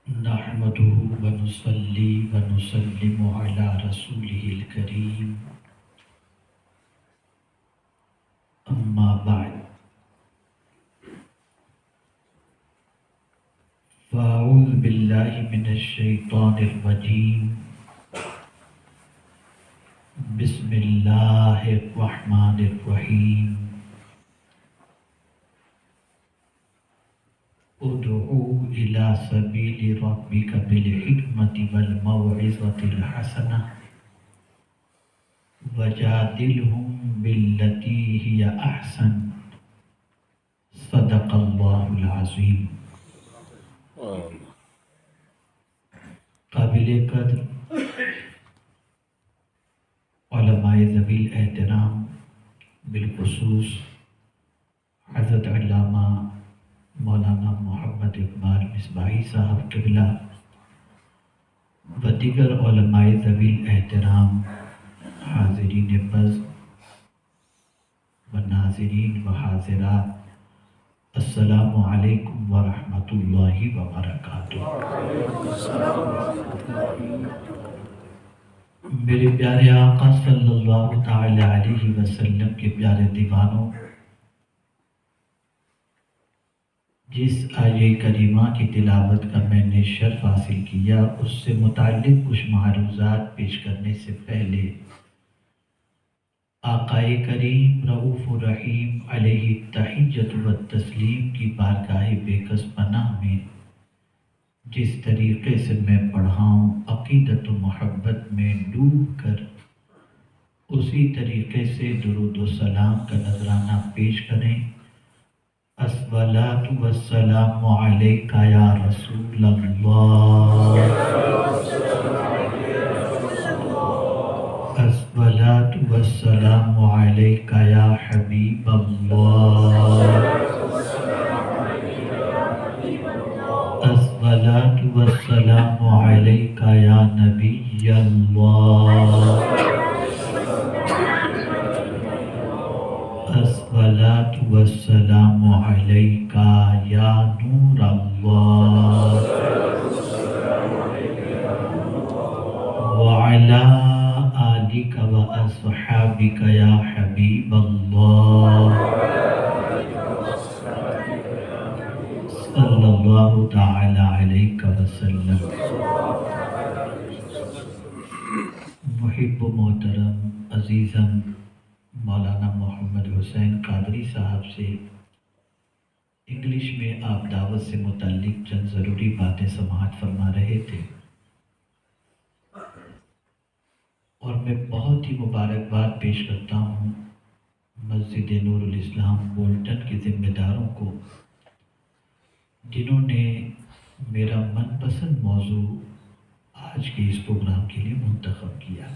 نحمده ونصلي ونسلم على رسوله الكريم أما بعد فأعوذ بالله من الشيطان الرجيم بسم الله الرحمن الرحيم ادعو إلى سبيل ربك بالحكمة والموعظة الحسنة وجادلهم بالتي هي أحسن صدق الله العظيم. قابل قدر علماء ذوی احترام بالخصوص حضرت علامہ مولانا محمد اقبال مصباحی صاحب قبلہ و دیگر علماء ذوی احترام، حاضرین بز و ناظرین و حاضرات، السلام علیکم ورحمۃ اللہ وبرکاتہ. میرے پیارے آقا صلی اللہ تعالی علیہ وسلم کے پیارے دیوانوں، جس آیہ کریمہ کی تلاوت کا میں نے شرف حاصل کیا، اس سے متعلق کچھ معروضات پیش کرنے سے پہلے آقا کریم رؤوف الرحیم علیہ التحیۃ والتسلیم کی بارگاہ بے کس پناہ میں جس طریقے سے میں پڑھا ہوں، عقیدت و محبت میں ڈوب کر اسی طریقے سے درود و سلام کا نذرانہ پیش کریں. الصلاۃ والسلام علیک یا رسول اللہ، الصلاۃ والسلام علیک یا حبیب اللہ، الصلاۃ والسلام علیک یا نبی اللہ، الصلاۃ والسلام علیک یا نور اللہ، وعلی آلک و اصحابک یا حبیب اللہ، صلی اللہ تعالی علیہ وسلم. محب و محترم عزیزم مولانا محمد حسین قادری صاحب سے انگلش میں آپ دعوت سے متعلق چند ضروری باتیں سماعت فرما رہے تھے، اور میں بہت ہی مبارکباد پیش کرتا ہوں مسجد نور الاسلام بولٹن کے ذمہ داروں کو، جنہوں نے میرا من پسند موضوع آج کے اس پروگرام کے لیے منتخب کیا.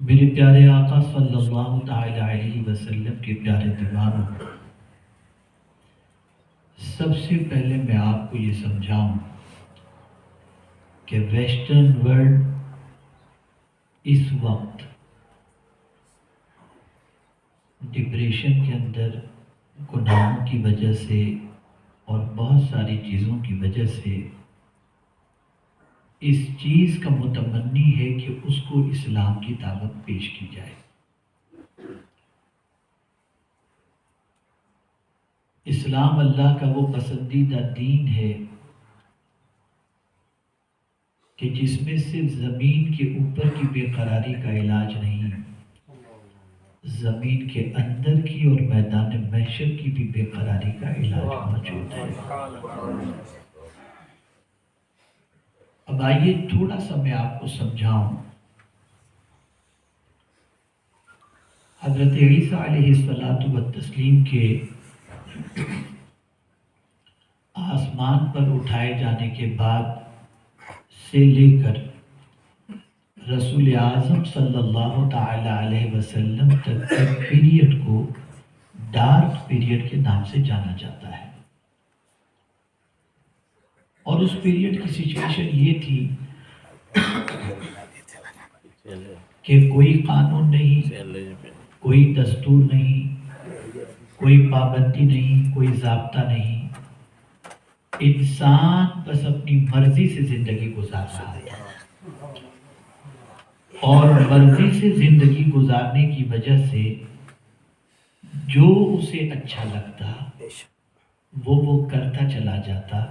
میرے پیارے آقا صلی اللہ تعالی علیہ وسلم کے پیارے دیوانوں، سب سے پہلے میں آپ کو یہ سمجھاؤں کہ ویسٹرن ورلڈ اس وقت ڈپریشن کے اندر گناہوں کی وجہ سے اور بہت ساری چیزوں کی وجہ سے اس چیز کا متمنی ہے کہ اس کو اسلام کی دعوت پیش کی جائے. اسلام اللہ کا وہ پسندیدہ دین ہے کہ جس میں صرف زمین کے اوپر کی بے قراری کا علاج نہیں، زمین کے اندر کی اور میدان محشر کی بھی بے قراری کا علاج موجود ہے. اب آئیے تھوڑا سا میں آپ کو سمجھاؤں. حضرت عیسیٰ علیہ الصلاۃ والتسلیم کے آسمان پر اٹھائے جانے کے بعد سے لے کر رسول اعظم صلی اللہ تعالی علیہ وسلم تک ایک پیریڈ کو ڈارک پیریڈ کے نام سے جانا جاتا ہے، اور اس پیریڈ کی سچویشن یہ تھی کہ کوئی قانون نہیں، کوئی دستور نہیں، کوئی پابندی نہیں، کوئی ضابطہ نہیں، انسان بس اپنی مرضی سے زندگی گزار رہا ہے، اور مرضی سے زندگی گزارنے کی وجہ سے جو اسے اچھا لگتا وہ کرتا چلا جاتا،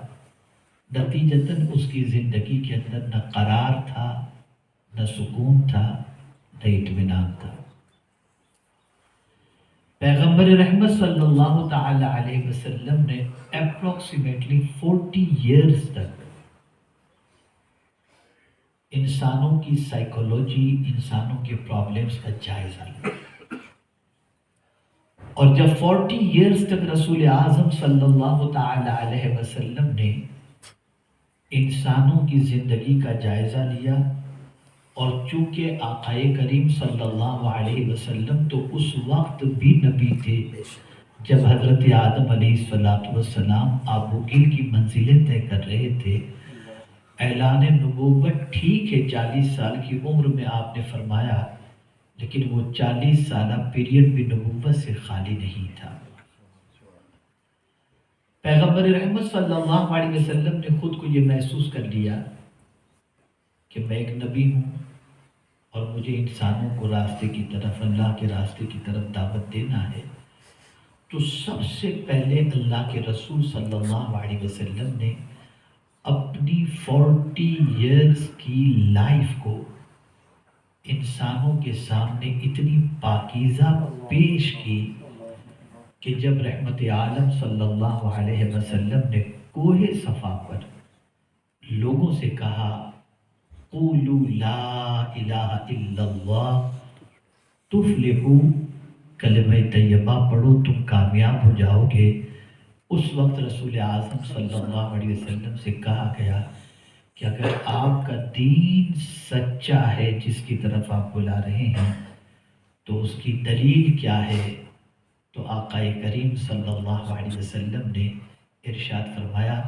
نتیجتاً اس کی زندگی کے اندر نہ قرار تھا، نہ سکون تھا، نہ اطمینان تھا۔ پیغمبر رحمت صلی اللہ تعالی علیہ وسلم نے اپروکسیمیٹلی 40 ایئرز تک انسانوں کی سائیکولوجی، انسانوں کے پرابلمز کا جائزہ لیا، اور جب 40 ایئرز تک رسول اعظم صلی اللہ تعالی علیہ وسلم نے انسانوں کی زندگی کا جائزہ لیا، اور چونکہ آقائے کریم صلی اللہ علیہ وسلم تو اس وقت بھی نبی تھے جب حضرت آدم علیہ السلام آب و گل کی منزلیں طے کر رہے تھے، اعلان نبوت ٹھیک ہے 40 سال کی عمر میں آپ نے فرمایا، لیکن وہ 40 سالہ پیریڈ بھی نبوت سے خالی نہیں تھا۔ پیغمبر رحمت صلی اللہ علیہ وسلم نے خود کو یہ محسوس کر لیا کہ میں ایک نبی ہوں اور مجھے انسانوں کو راستے کی طرف، اللہ کے راستے کی طرف دعوت دینا ہے، تو سب سے پہلے اللہ کے رسول صلی اللہ علیہ وسلم نے اپنی 40 ایئرز کی لائف کو انسانوں کے سامنے اتنی پاکیزہ پیش کی کہ جب رحمت عالم صلی اللہ علیہ وسلم نے کوہ صفا پر لوگوں سے کہا قولوا لا الہ الا اللہ تفلحوا، کلمہ طیبہ پڑھو تم کامیاب ہو جاؤ گے، اس وقت رسول اعظم صلی اللہ علیہ وسلم سے کہا گیا کہ اگر آپ کا دین سچا ہے جس کی طرف آپ بلا رہے ہیں تو اس کی دلیل کیا ہے؟ تو آقا کریم صلی اللہ علیہ وسلم نے ارشاد فرمایا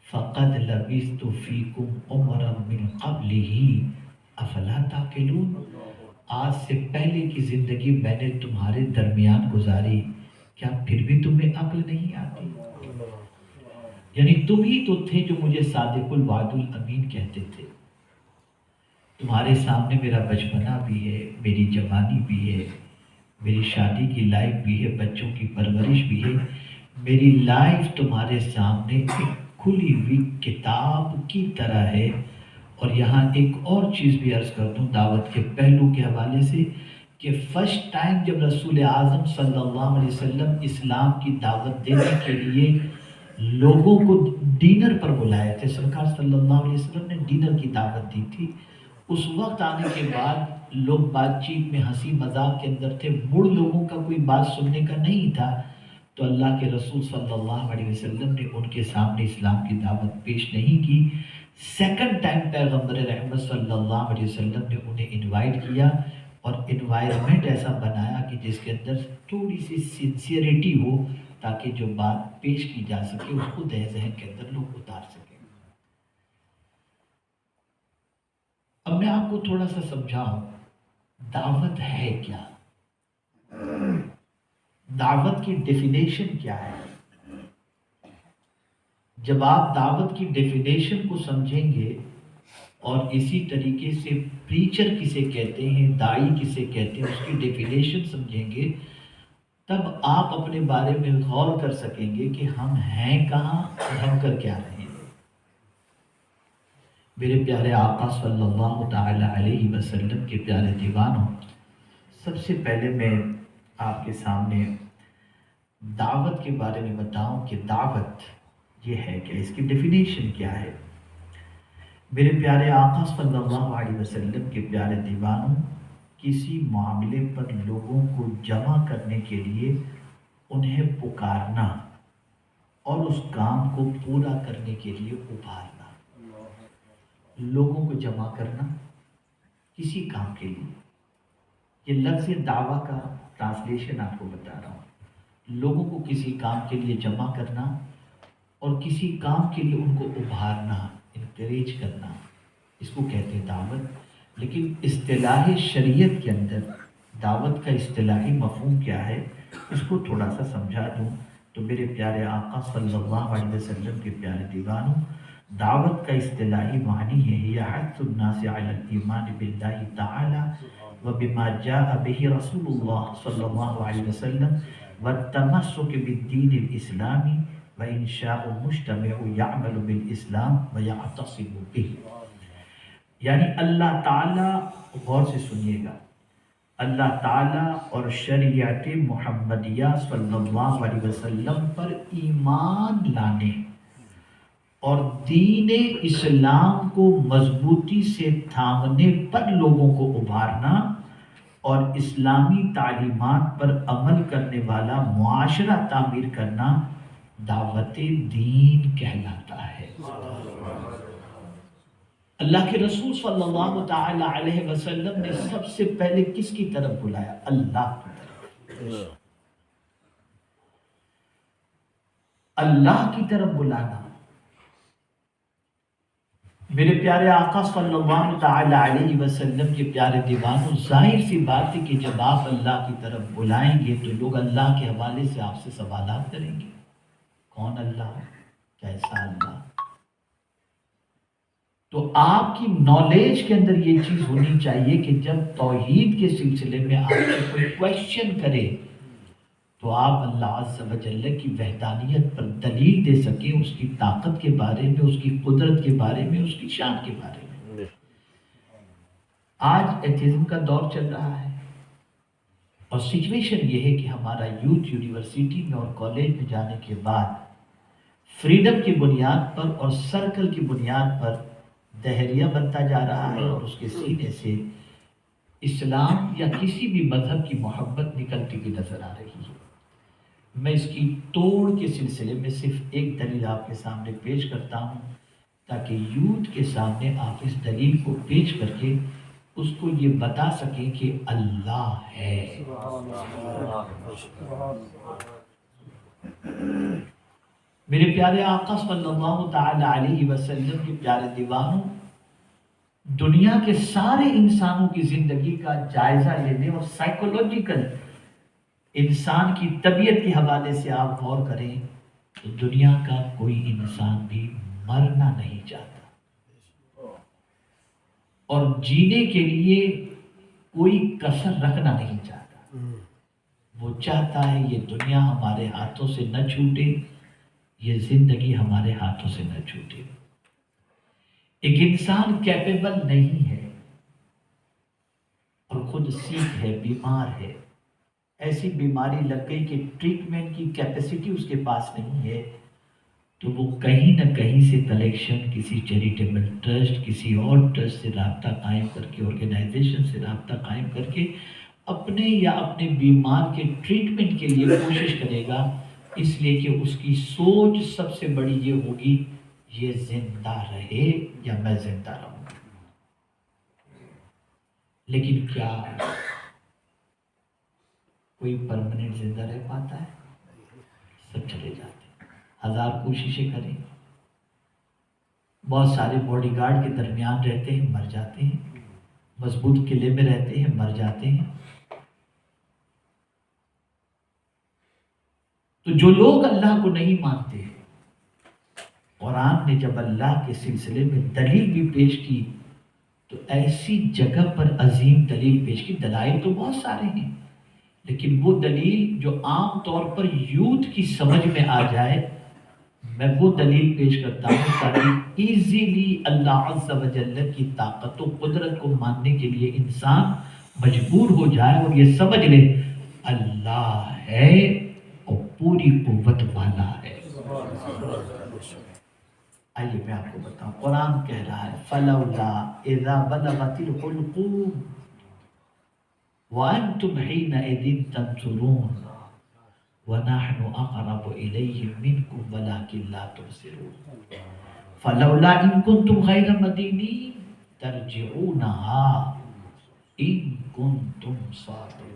فَقَدْ لَبِثْتُ فِيكُمْ عُمَرًا مِّن قَبْلِهِ أَفَلَا تَعْقِلُونَ، آج سے پہلے کی زندگی میں نے تمہارے درمیان گزاری، کیا پھر بھی تمہیں عقل نہیں آتی؟ یعنی تم ہی تو تھے جو مجھے صادق الوعد الامین کہتے تھے، تمہارے سامنے میرا بچپنا بھی ہے، میری جوانی بھی ہے، میری شادی کی لائف بھی ہے، بچوں کی پرورش بھی ہے، میری لائف تمہارے سامنے ایک کھلی ہوئی کتاب کی طرح ہے۔ اور یہاں ایک اور چیز بھی عرض کر دوں دعوت کے پہلو کے حوالے سے، کہ فرسٹ ٹائم جب رسول اعظم صلی اللہ علیہ وسلم اسلام کی دعوت دینے کے لیے لوگوں کو ڈنر پر بلائے تھے، سرکار صلی اللہ علیہ وسلم نے ڈنر کی دعوت دی تھی، اس وقت آنے کے بعد لوگ بات چیت میں ہنسی مذاق کے اندر تھے، مڑ لوگوں کا کوئی بات سننے کا نہیں تھا، تو اللہ کے رسول صلی اللہ علیہ وسلم نے ان کے سامنے اسلام کی دعوت پیش نہیں کی۔ سیکنڈ ٹائم پیغمبر رحمت صلی اللہ علیہ وسلم نے انہیں انوائٹ کیا، اور انوائرمنٹ ایسا بنایا کہ جس کے اندر تھوڑی سی سنسیئرٹی ہو، تاکہ جو بات پیش کی جا سکے اس کو دہ ذہن کے اندر لوگ اتار سکیں۔ اب میں آپ کو تھوڑا سا سمجھاؤں دعوت ہے کیا، دعوت کی ڈیفینیشن کیا ہے۔ جب آپ دعوت کی ڈیفینیشن کو سمجھیں گے اور اسی طریقے سے پریچر کسے کہتے ہیں، داعی کسے کہتے ہیں، اس کی ڈیفینیشن سمجھیں گے، تب آپ اپنے بارے میں غور کر سکیں گے کہ ہم ہیں کہاں اور ہم کر کیا رہے ہیں۔ میرے پیارے آقا صلی اللہ تعالی علیہ وسلم کے پیارے دیوانوں، سب سے پہلے میں آپ کے سامنے دعوت کے بارے میں بتاؤں کہ دعوت یہ ہے کہ اس کی ڈیفینیشن کیا ہے۔ میرے پیارے آقا صلی اللہ علیہ وسلم کے پیارے دیوانوں، کسی معاملے پر لوگوں کو جمع کرنے کے لیے انہیں پکارنا اور اس کام کو پورا کرنے کے لیے ابھارنا، لوگوں کو جمع کرنا کسی کام کے لیے، یہ لفظ دعویٰ کا ٹرانسلیشن آپ کو بتا رہا ہوں، لوگوں کو کسی کام کے لیے جمع کرنا اور کسی کام کے لیے ان کو ابھارنا، انکریج کرنا، اس کو کہتے ہیں دعوت۔ لیکن اصطلاح شریعت کے اندر دعوت کا اصطلاحی مفہوم کیا ہے؟ اس کو تھوڑا سا سمجھا دوں تو میرے پیارے آقا صلی اللہ علیہ وسلم کے پیارے دیوانوں، دعوت کا اصطلاحی معنی ہے یہ حث الناس علی الایمان باللہ تعالی وبما جاء به رسول اللہ صلی اللہ علیہ وسلم والتمسک بالدین الاسلامی وانشاء مجتمع یعمل بالاسلام ویعتصم به. یعنی اللہ تعالی، غور سے سنیے گا، اللہ تعالیٰ اور شریعت محمدیہ صلی اللہ علیہ وسلم پر ایمان لانے اور دین اسلام کو مضبوطی سے تھامنے پر لوگوں کو ابھارنا اور اسلامی تعلیمات پر عمل کرنے والا معاشرہ تعمیر کرنا دعوت دین کہلاتا ہے. اللہ کے رسول صلی اللہ تعالی علیہ وسلم نے سب سے پہلے کس کی طرف بلایا؟ اللہ کی طرف. اللہ کی طرف بلانا. میرے پیارے آقا صلی اللہ تعالی علیہ وسلم کے پیارے دیوانوں، ظاہر سی بات ہے کہ جب آپ اللہ کی طرف بلائیں گے تو لوگ اللہ کے حوالے سے آپ سے سوالات کریں گے. کون اللہ؟ کیسا اللہ؟ تو آپ کی نالج کے اندر یہ چیز ہونی چاہیے کہ جب توحید کے سلسلے میں آپ سے کوئی کویشچن کرے تو آپ اللہ عز و جل کی وحدانیت پر دلیل دے سکیں، اس کی طاقت کے بارے میں، اس کی قدرت کے بارے میں، اس کی شان کے بارے میں. آج ایتھیزم کا دور چل رہا ہے اور سچویشن یہ ہے کہ ہمارا یوتھ یونیورسٹی میں اور کالج میں جانے کے بعد فریڈم کی بنیاد پر اور سرکل کی بنیاد پر دہریہ بنتا جا رہا ہے اور اس کے سینے سے اسلام یا کسی بھی مذہب کی محبت نکلتی ہوئی نظر آ رہی ہے. میں اس کی توڑ کے سلسلے میں صرف ایک دلیل آپ کے سامنے پیش کرتا ہوں تاکہ یوتھ کے سامنے آپ اس دلیل کو پیش کر کے اس کو یہ بتا سکیں کہ اللہ ہے. میرے پیارے آقا صلی اللہ تعالی علیہ وسلم کے پیارے دیوانوں، دنیا کے سارے انسانوں کی زندگی کا جائزہ لینے اور سائیکولوجیکل انسان کی طبیعت کے حوالے سے آپ غور کریں تو دنیا کا کوئی انسان بھی مرنا نہیں چاہتا اور جینے کے لیے کوئی کسر رکھنا نہیں چاہتا. وہ چاہتا ہے یہ دنیا ہمارے ہاتھوں سے نہ چھوٹے، یہ زندگی ہمارے ہاتھوں سے نہ چھوٹے. ایک انسان کیپیبل نہیں ہے اور خود سیک ہے، بیمار ہے، ایسی بیماری لگ گئی کہ ٹریٹمنٹ کی کیپیسٹی اس کے پاس نہیں ہے، تو وہ کہیں نہ کہیں سے کلیکشن، کسی چیریٹیبل ٹرسٹ، کسی اور ٹرسٹ سے رابطہ قائم کر کے، آرگنائزیشن سے رابطہ قائم کر کے اپنے یا اپنے بیمار کے ٹریٹمنٹ کے لیے کوشش کرے گا، اس لیے کہ اس کی سوچ سب سے بڑی یہ ہوگی یہ زندہ رہے یا میں زندہ رہوں. لیکن کیا کوئی پرماننٹ زندہ رہ پاتا ہے؟ سب چلے جاتے ہیں. ہزار کوششیں کریں، بہت سارے باڈی گارڈ کے درمیان رہتے ہیں، مر جاتے ہیں. مضبوط قلعے میں رہتے ہیں، مر جاتے ہیں. تو جو لوگ اللہ کو نہیں مانتے، قرآن نے جب اللہ کے سلسلے میں دلیل بھی پیش کی تو ایسی جگہ پر عظیم دلیل پیش کی. دلائل تو بہت سارے ہیں لیکن وہ دلیل جو عام طور پر یوتھ کی سمجھ میں آ جائے، میں وہ دلیل پیش کرتا ہوں تاکہ ایزیلی اللہ عز و جل کی طاقت و قدرت کو ماننے کے لیے انسان مجبور ہو جائے اور یہ سمجھ لے اللہ ہے اور پوری قوت والا ہے. آئیے میں آپ کو بتاؤں، قرآن کہہ رہا ہے فَلَوْلَا إِذَا بَلَغَتِ الْحُلْقُومَ وَأَنْتُمْ حِينَئِذٍ تَنْظُرُونَ وَنَحْنُ أَقْرَبُ إِلَيْهِ مِنْكُمْ وَلَكِنْ لَا تُبْصِرُونَ فَلَوْلَا إِن كُنْتُمْ غَيْرَ مَدِينِينَ تَرْجِعُونَهَا إِن كُنْتُمْ صَادِقِينَ.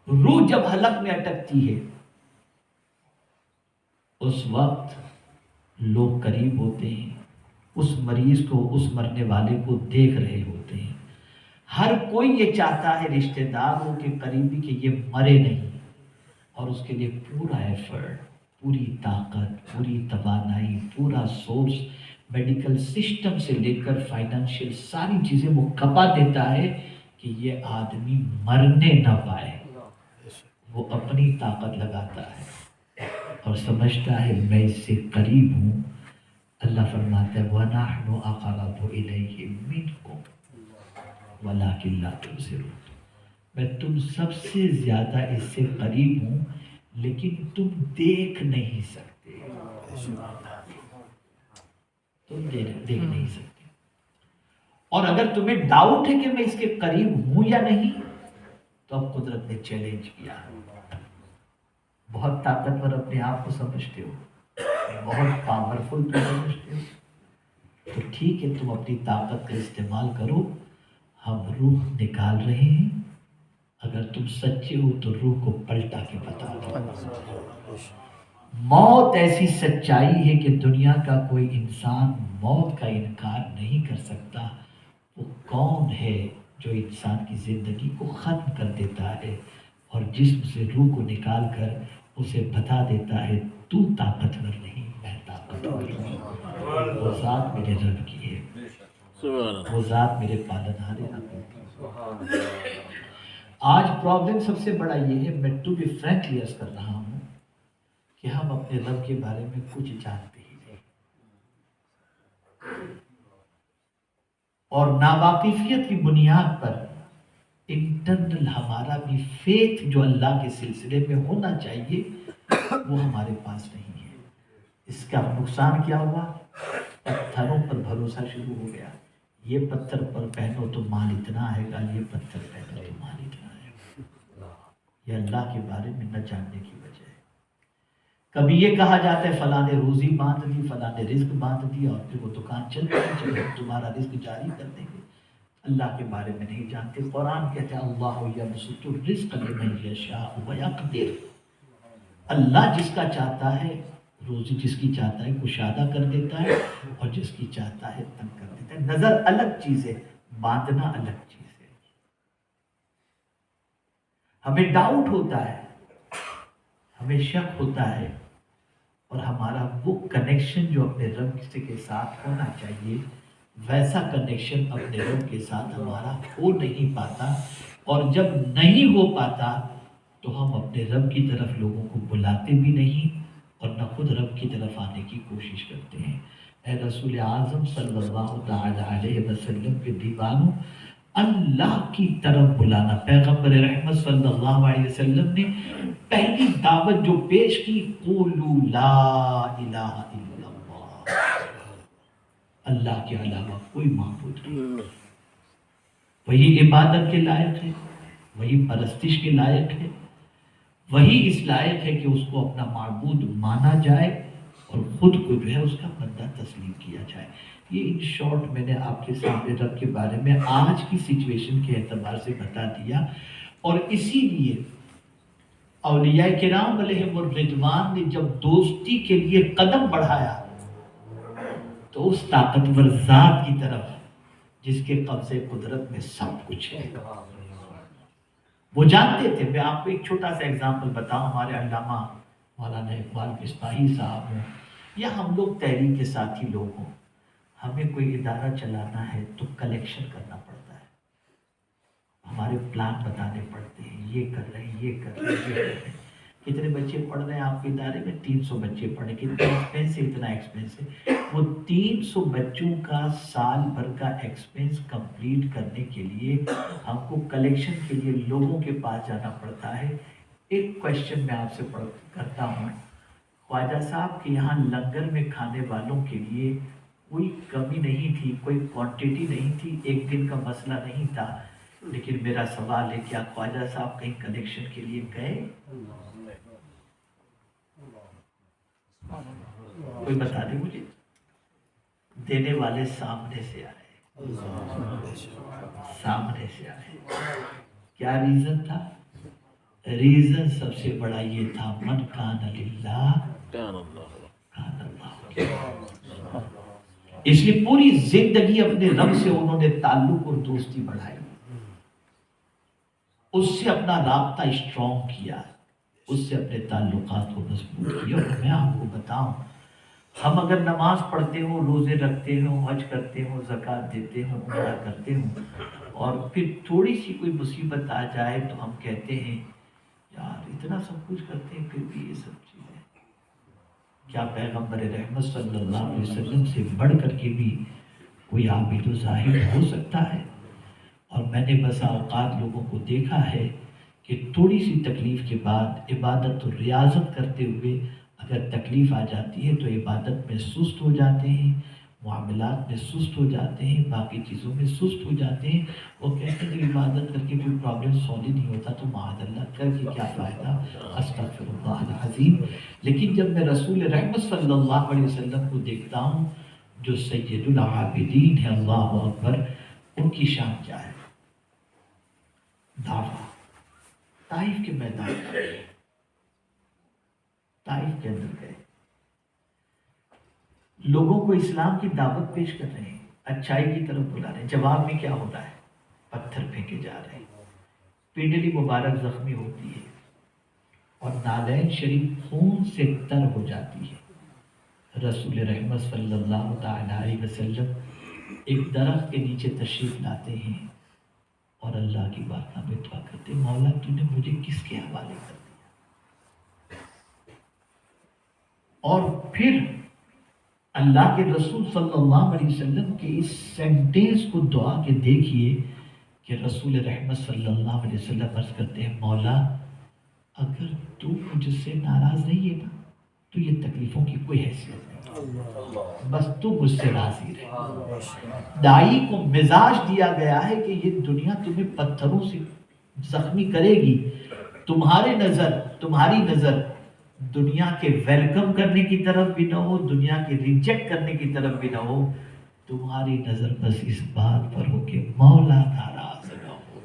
روح جب حلق میں اٹکتی ہے اس وقت لوگ قریب ہوتے ہیں، اس مریض کو، اس مرنے والے کو دیکھ رہے ہوتے ہیں. ہر کوئی یہ چاہتا ہے رشتہ دار ہو کے قریبی کہ یہ مرے نہیں، اور اس کے لیے پورا ایفرٹ، پوری طاقت، پوری توانائی، پورا سورس، میڈیکل سسٹم سے لے کر فائنانشیل ساری چیزیں وہ کھپا دیتا ہے کہ یہ آدمی مرنے نہ پائے۔ وہ اپنی طاقت لگاتا ہے اور سمجھتا ہے میں اس سے قریب ہوں۔ اللہ فرماتا ہے وَنَحْنُ أَقْرَبُ إِلَيْهِ مِنْكُمْ وَلَٰكِنْ لَا تُبْصِرُونَ، میں تم سب سے زیادہ اس سے قریب ہوں لیکن تم دیکھ نہیں سکتے، تم دیکھ نہیں سکتے۔ اور اگر تمہیں ڈاؤٹ ہے کہ میں اس کے قریب ہوں یا نہیں، تو اب قدرت نے چیلنج کیا، بہت طاقتور اپنے آپ کو سمجھتے ہو، بہت پاورفل تو سمجھتے ہو، تو ٹھیک ہے تم اپنی طاقت کا استعمال کرو، ہم روح نکال رہے ہیں، اگر تم سچے ہو تو روح کو پلٹا کے بتا دو۔ موت ایسی سچائی ہے کہ دنیا کا کوئی انسان موت کا انکار نہیں کر سکتا۔ وہ کون ہے جو انسان کی زندگی کو ختم کر دیتا ہے اور جسم سے روح کو نکال کر اسے بتا دیتا ہے تو طاقتور نہیں، میں طاقتور ہوں۔ وہ ذات میرے رب کی ہے، وہ ذات میرے پالنہار حقیقی ہے۔ آج پرابلم سب سے بڑا یہ ہے، میں ٹو بی فرینکلی عرض کر رہا ہوں کہ ہم اپنے رب کے بارے میں کچھ جانتے ہی نہیں، اور ناواقفیت کی بنیاد پر انٹرنل ہمارا بھی فیتھ جو اللہ کے سلسلے میں ہونا چاہیے وہ ہمارے پاس نہیں ہے۔ اس کا نقصان کیا ہوا؟ پتھروں پر بھروسہ شروع ہو گیا، یہ پتھر پر پہنو تو مال اتنا آئے گا، یہ پتھر پہنو تو مال اتنا آئے گا۔ یہ اللہ کے بارے میں نہ جاننے کی وجہ ہے۔ کبھی یہ کہا جاتا ہے فلاں نے روزی باندھ دی، فلاں نے رزق باندھ دی، اور پھر وہ دکان چل رہی، چلو ہم تمہارا رزق جاری کر دیں گے۔ اللہ کے بارے میں نہیں جانتے۔ قرآن کہتا ہے اللہ یبسط الرزق لمن یشاء ویقدر، اللہ جس کا چاہتا ہے روزی، جس کی چاہتا ہے کشادہ کر دیتا ہے، اور جس کی چاہتا ہے تنگ کر دیتا ہے۔ نظر الگ چیز ہے، باندھنا الگ چیز ہے۔ ہمیں ڈاؤٹ ہوتا ہے، ہمیں شک ہوتا ہے، اور ہمارا وہ کنیکشن جو اپنے رب کے ساتھ ہونا چاہیے ویسا کنیکشن اپنے رب کے ساتھ ہمارا ہو نہیں پاتا، اور جب نہیں ہو پاتا تو ہم اپنے رب کی طرف لوگوں کو بلاتے بھی نہیں اور نہ خود رب کی طرف آنے کی کوشش کرتے ہیں۔ اے رسول اعظم صلی اللہ تعالی علیہ وسلم کے دیوانوں، اللہ کی طرف بلانا، پیغمبر رحمت صلی اللہ علیہ وسلم نے پہلی دعوت جو پیش کی، قولوا لا الہ الا اللہ، اللہ کے علاوہ کوئی معبود نہیں، وہی عبادت کے لائق ہے، وہی پرستش کے لائق ہے، وہی اس لائق ہے کہ اس کو اپنا معبود مانا جائے اور خود کو جو ہے اس کا بندہ تسلیم کیا جائے۔ یہ ان شارٹ میں نے آپ کے سامنے رب کے بارے میں آج کی سچویشن کے اعتبار سے بتا دیا، اور اسی لیے اولیاء کرام علیہم الرضوان نے جب دوستی کے لیے قدم بڑھایا تو اس طاقتور ذات کی طرف جس کے قبضے قدرت میں سب کچھ ہے، وہ جانتے تھے۔ میں آپ کو ایک چھوٹا سا اگزامپل بتاؤں، ہمارے علامہ مولانا اقبال بسطامی صاحب ہوں یا ہم لوگ تحریک کے ساتھی لوگ ہوں، ہمیں کوئی ادارہ چلانا ہے تو کلیکشن کرنا پڑتا ہے، ہمارے پلان بتانے پڑتے ہیں، یہ کر رہے ہیں، یہ کر رہے ہیں، یہ کر رہے ہیں۔ کتنے بچے پڑھ رہے ہیں آپ کے ادارے میں؟ 300 بچے پڑھے، کتنا ایکسپینس ہے؟ اتنا ایکسپینس ہے۔ وہ 300 بچوں کا سال بھر کا ایکسپینس کمپلیٹ کرنے کے لیے ہم کو کلیکشن کے لیے لوگوں کے پاس جانا پڑتا ہے۔ ایک کوشچن میں آپ سے کرتا ہوں، خواجہ صاحب کے یہاں لنگر میں کھانے والوں کے لیے کوئی کمی نہیں تھی، کوئی کوانٹیٹی نہیں تھی، ایک دن کا مسئلہ نہیں تھا، لیکن میرا سوال ہے کیا خواجہ صاحب کہیں کلیکشن کے لیے گئے؟ کوئی بتا دے مجھے۔ دینے والے سامنے سے آئے، سامنے سے آئے۔ کیا ریزن تھا؟ ریزن سب سے بڑا یہ تھا، من کان للہ کان اللہ۔ اس لیے پوری زندگی اپنے رب سے انہوں نے تعلق اور دوستی بڑھائی۔ اس سے اپنا رابطہ اسٹرانگ کیا، اس سے اپنے تعلقات کو مضبوط کیا۔ اور میں آپ کو بتاؤں، ہم اگر نماز پڑھتے ہوں، روزے رکھتے ہوں، حج کرتے ہوں، زکوٰۃ دیتے ہوں، عمرہ کرتے ہوں، اور پھر تھوڑی سی کوئی مصیبت آ جائے تو ہم کہتے ہیں یار اتنا سب کچھ کرتے ہیں پھر بھی یہ سب چیزیں، کیا پیغمبر رحمت صلی اللہ علیہ وسلم سے بڑھ کر کے بھی کوئی عابد و زاہد ہو سکتا ہے؟ اور میں نے بسا اوقات لوگوں کو دیکھا ہے کہ تھوڑی سی تکلیف کے بعد عبادت و ریاضت کرتے ہوئے اگر تکلیف آ جاتی ہے تو عبادت میں سست ہو جاتے ہیں، معاملات میں سست ہو جاتے ہیں، باقی چیزوں میں سست ہو جاتے ہیں۔ وہ کہتے ہیں کہ عبادت کر کے کوئی پرابلم سالو نہیں ہوتا تو معاذ اللہ کر کے کیا فائدہ، استغفر اللہ العظیم۔ لیکن جب میں رسول رحمت صلی اللہ علیہ وسلم کو دیکھتا ہوں جو سید العابدین ہے، اللہ اکبر، ان کی شان کیا ہے؟ دعویٰ، طائف کے میدان میں گئے، طائف کے اندر گئے، لوگوں کو اسلام کی دعوت پیش کر رہے ہیں، اچھائی کی طرف بلا رہے ہیں۔ جواب میں کیا ہو رہا ہے؟ پتھر پھینکے جا رہے ہیں، پنڈلی مبارک زخمی ہوتی ہے اور نالین شریف خون سے تر ہو جاتی ہے۔ رسول رحمت صلی اللہ تعالی علیہ وسلم ایک درخت کے نیچے تشریف لاتے ہیں اور اللہ کی بارگاہ میں دعا کرتے، مولا تو نے مجھے کس کے حوالے کر دیا؟ اور پھر اللہ کے رسول صلی اللہ علیہ وسلم کے اس سینٹینس کو دعا کے دیکھیے کہ رسول رحمت صلی اللہ علیہ وسلم عرض کرتے ہیں، مولا اگر تو مجھ سے ناراض نہیں ہے نا تو یہ تکلیفوں کی کوئی حیثیت نہیں، بس تو مجھ سے راضی رہے۔ دائی کو مزاج دیا گیا ہے کہ یہ دنیا تمہیں پتھروں سے زخمی کرے گی، تمہاری نظر دنیا کے ویلکم کرنے کی طرف بھی نہ ہو، دنیا کے ریجیکٹ کرنے کی طرف بھی نہ ہو، تمہاری نظر بس اس بات پر ہو کہ مولا ناراض نہ ہو،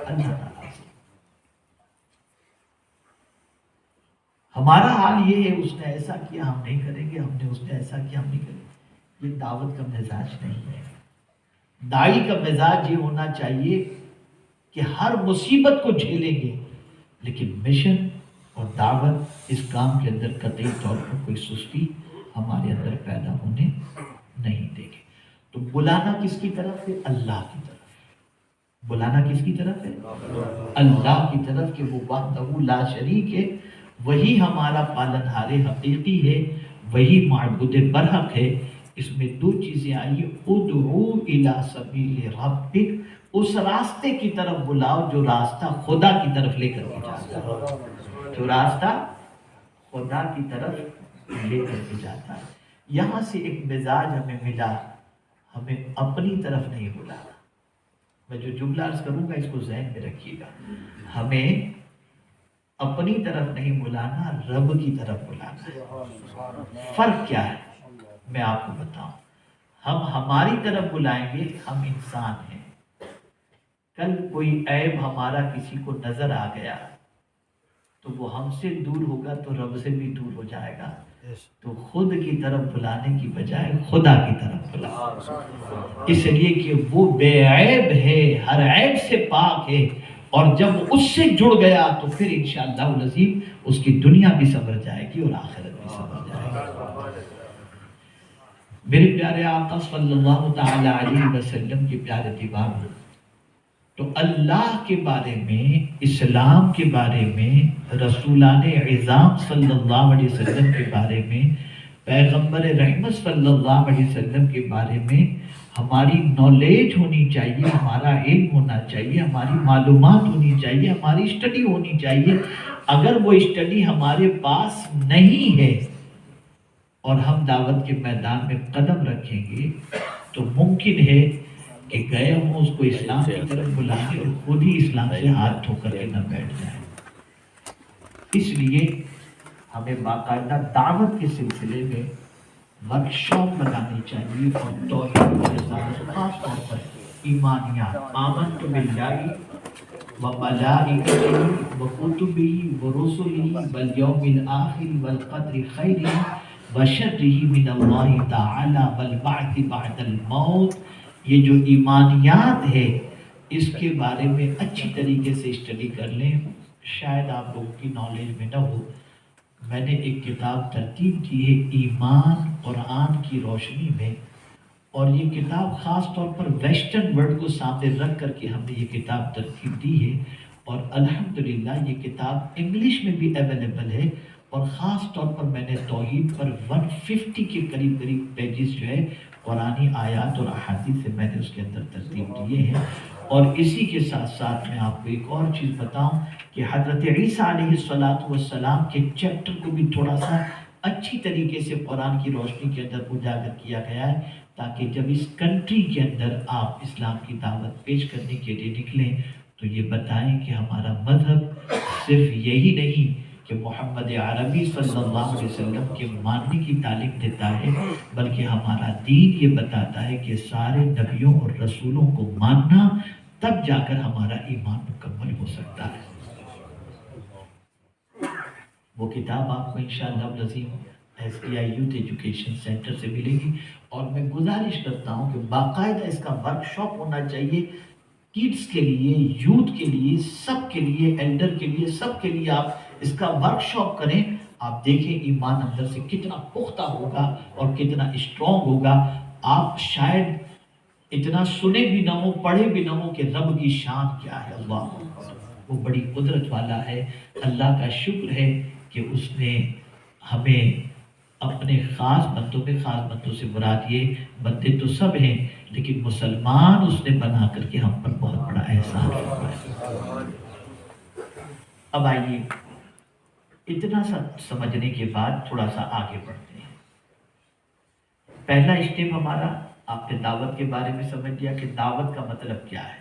اللہ ناراض۔ ہمارا حال یہ ہے، اس نے ایسا کیا ہم نہیں کریں گے، اس نے ایسا کیا ہم نہیں کریں گے۔ یہ دعوت کا مزاج نہیں ہے۔ داعی کا مزاج یہ ہونا چاہیے کہ ہر مصیبت کو جھیلیں گے، لیکن مشن اور دعوت اس کام کے اندر قطعی طور پر کوئی سستی ہمارے اندر پیدا ہونے نہیں دیں گے۔ تو بلانا کس کی طرف ہے؟ اللہ کی طرف۔ بلانا کس کی طرف ہے؟ اللہ کی طرف، کہ وہ وحدہ لا شریک ہے، وہی ہمارا پالنہار حقیقی ہے، وہی معبود برحق ہے۔ اس میں دو چیزیں آئی، ادعو الی سبیل ربک، اس راستے کی طرف بلاؤ جو راستہ خدا کی طرف لے کر کے جاتا ہے، جو راستہ خدا کی طرف لے کر کے جاتا ہے۔ یہاں سے ایک مزاج ہمیں ملا، ہمیں اپنی طرف نہیں بلانا۔ میں جو جملہ عرض کروں گا اس کو ذہن میں رکھیے گا، ہمیں اپنی طرف نہیں بلانا، رب کی طرف بلانا ہے۔ فرق کیا ہے میں آپ کو بتاؤں۔ ہم ہماری طرف بلائیں گے، ہم انسان ہیں، کل کوئی عیب ہمارا کسی کو نظر آ گیا تو وہ ہم سے دور ہوگا تو رب سے بھی دور ہو جائے گا، تو خود کی طرف بلانے کی بجائے خدا کی طرف بلانا، اس لیے کہ وہ بے عیب ہے، ہر عیب سے پاک ہے، اور جب اس سے جڑ گیا تو پھر انشاءاللہ العظیم اس کی دنیا بھی سنور جائے گی اور آخرت بھی سنور جائے گی۔ میرے پیارے آقا صلی اللہ تعالی علیہ وسلم کے پیارے دیوانوں، تو اللہ کے بارے میں، اسلام کے بارے میں، رسولان اعظام صلی اللہ علیہ وسلم کے بارے میں، پیغمبر رحمت صلی اللہ علیہ وسلم کے بارے میں ہماری نالج ہونی چاہیے، ہمارا علم ہونا چاہیے، ہماری معلومات ہونی چاہیے، ہماری اسٹڈی ہونی چاہیے۔ اگر وہ اسٹڈی ہمارے پاس نہیں ہے اور ہم دعوت کے میدان میں قدم رکھیں گے تو ممکن ہے کہ گئے ہوں اس کو اسلام کی طرف بلانے اور خود ہی اسلام سے ہاتھ دھو کر کے نہ بیٹھ جائیں۔ اس لیے ہمیں باقاعدہ دعوت کے سلسلے میں ورکشاپ لگانی چاہیے، اور توحید کے ساتھ خاص طور پر ایمانیات، آمنت باللہ وملائکتہ وکتبہ ورسلہ والیوم الآخر والقدر خیرہ وشرہ من اللہ تعالی والبعث بعد الموت۔ یہ جو ایمانیات ہے، اس کے بارے میں اچھی طریقے سے اسٹڈی کر لیں. شاید آپ لوگوں کی نالج میں نہ ہو، میں نے ایک کتاب ترتیب کی ہے ایمان قرآن کی روشنی میں، اور یہ کتاب خاص طور پر ویسٹرن ورلڈ کو سامنے رکھ کر کے ہم نے یہ کتاب ترتیب دی ہے، اور الحمدللہ یہ کتاب انگلش میں بھی اویلیبل ہے، اور خاص طور پر میں نے توحید پر 150 کے قریب پیجز جو ہے قرآنی آیات اور احادیث سے میں نے اس کے اندر ترتیب دیے ہیں. اور اسی کے ساتھ ساتھ میں آپ کو ایک اور چیز بتاؤں کہ حضرت عیسیٰ علیہ السلام کے چیپٹر کو بھی تھوڑا سا اچھی طریقے سے قرآن کی روشنی کے اندر اجاگر کیا گیا ہے، تاکہ جب اس کنٹری کے اندر آپ اسلام کی دعوت پیش کرنے کے لیے نکلیں تو یہ بتائیں کہ ہمارا مذہب صرف یہی نہیں کہ محمد عربی صلی اللہ علیہ وسلم کے ماننے کی تعلیم دیتا ہے، بلکہ ہمارا دین یہ بتاتا ہے کہ سارے نبیوں اور رسولوں کو ماننا، تب جا کر ہمارا ایمان مکمل ہو سکتا ہے. وہ کتاب آپ کو انشاءاللہ العظیم SDI یوتھ ایجوکیشن سینٹر سے ملے گی، اور میں گزارش کرتا ہوں کہ باقاعدہ اس کا ورکشاپ ہونا چاہیے، کڈس کے لیے، یوتھ کے لیے، سب کے لیے، ایلڈر کے لیے، سب کے لیے آپ اس کا ورکشاپ کریں. آپ دیکھیں ایمان اندر سے کتنا پختہ ہوگا اور کتنا اسٹرانگ ہوگا. آپ شاید اتنا سنے بھی نہ ہو، پڑھے بھی نہ ہو کہ رب کی شان کیا ہے. اللہ وہ بڑی قدرت والا ہے. اللہ کا شکر ہے کہ اس نے ہمیں اپنے خاص بندوں میں، خاص بندوں سے مراد یہ بندے تو سب ہیں، لیکن مسلمان اس نے بنا کر کے ہم پر بہت بڑا احسان فرمایا. اب آئیے اتنا سا سمجھنے کے بعد تھوڑا سا آگے بڑھتے ہیں. پہلا اسٹیپ ہمارا، آپ نے دعوت کے بارے میں سمجھ لیا کہ دعوت کا مطلب کیا ہے.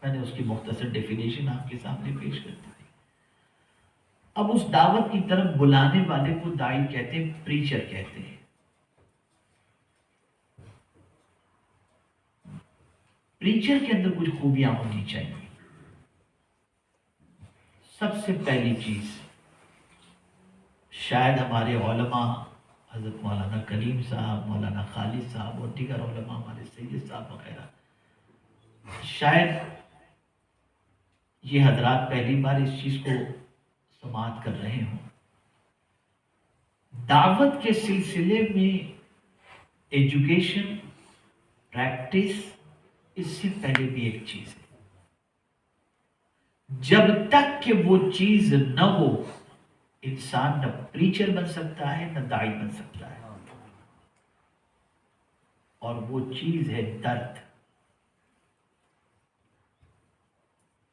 میں نے اس کی مختصر ڈیفینیشن آپ کے سامنے پیش کر دی. اب اس دعوت کی طرف بلانے والے کو داعی کہتے ہیں، پریچر کہتے ہیں. پریچر کے اندر کچھ خوبیاں ہونی چاہیے. سب سے پہلی چیز، شاید ہمارے علماء حضرت مولانا کریم صاحب، مولانا خالد صاحب اور دیگر علماء، ہمارے سید صاحب وغیرہ، شاید یہ حضرات پہلی بار اس چیز کو سماعت کر رہے ہوں. دعوت کے سلسلے میں ایجوکیشن، پریکٹس، اس سے پہلے بھی ایک چیز ہے. جب تک کہ وہ چیز نہ ہو، انسان نہ پریچر بن سکتا ہے، نہ داعی بن سکتا ہے. اور وہ چیز ہے درد.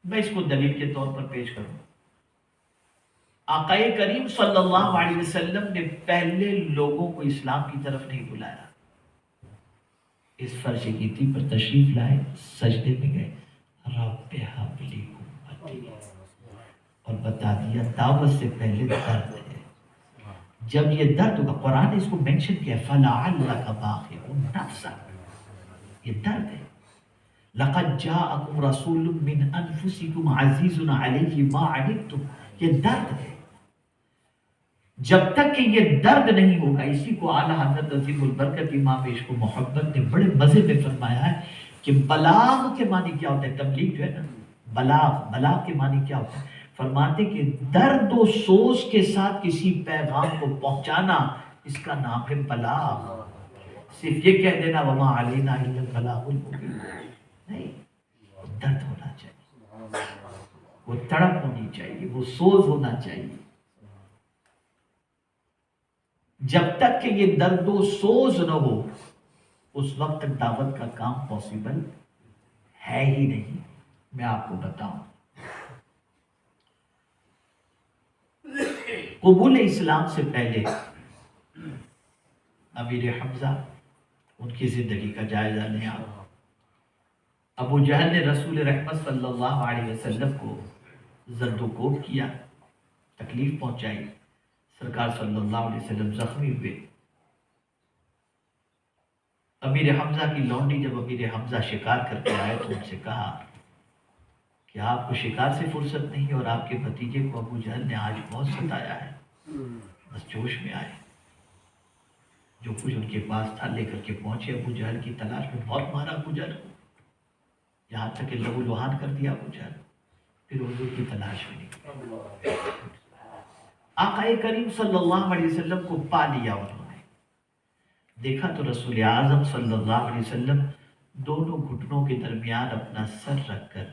میں اس کو دلیل کے طور پر پیش کروں. آقا کریم صلی اللہ علیہ وسلم نے پہلے لوگوں کو اسلام کی طرف نہیں بلایا. اس فرش گیتی پر تشریف لائے، سجدے میں گئے، رب ہب لی امتی، اور بتا دیا دعوت سے پہلے درد ہے. جب یہ درد ہوگا، قرآن نے اس کو مینشن کیا، فَلَعَلَّكَ بَاخِعٌ نَفْسَكَ، یہ درد ہے. لَقَدْ جَاءَكُمْ رَسُولٌ مِّنْ أَنفُسِكُمْ عَزِيزٌ عَلَيْهِ مَا عَنِتُّمْ، یہ درد ہے. جب تک کہ یہ درد نہیں ہوگا، اسی کو اعلیٰ حضرت عظیم البرکت امام عشق و محبت نے بڑے مزے میں فرمایا ہے کہ بلاغ کے معنی کیا ہوتا ہے. تبلیغ جو ہے نا، بلاغ کے معنی کیا ہوتا ہے. فرماتے کہ درد و سوز کے ساتھ کسی پیغام کو پہنچانا، اس کا نام ہے بلاغ. صرف یہ کہہ دینا وما علینا الا البلاغ المبین نہیں. درد ہونا چاہیے، وہ تڑپ ہونی چاہیے، وہ سوز ہونا چاہیے. جب تک کہ یہ درد و سوز نہ ہو، اس وقت تک دعوت کا کام پاسبل ہے ہی نہیں. میں آپ کو بتاؤں، قبول اسلام سے پہلے امیر حمزہ، ان کی زندگی کا جائزہ لیں آپ. ابو جہل نے رسول رحمت صلی اللہ علیہ وسلم کو زد و کوب کیا، تکلیف پہنچائی. سرکار صلی اللہ علیہ وسلم زخمی ہوئے. امیر حمزہ کی لونڈی جب امیر حمزہ شکار کر کے آئے تو ان سے کہا کہ آپ کو شکار سے فرصت نہیں، اور آپ کے بھتیجے کو ابو جہل نے آج بہت ستایا ہے. بس جوش میں آئے، جو کچھ ان کے پاس تھا لے کر کے پہنچے ابو جہل کی تلاش میں. بہت مارا ابو جہل کو، یہاں تک کہ لہو لہان کر دیا ابو جہل، پھر حضور کی تلاش میں نکلی، آقا کریم صلی اللہ علیہ وسلم کو پا لیا انہوں نے، دیکھا تو رسول اعظم صلی اللہ علیہ وسلم دونوں گھٹنوں کے درمیان اپنا سر رکھ کر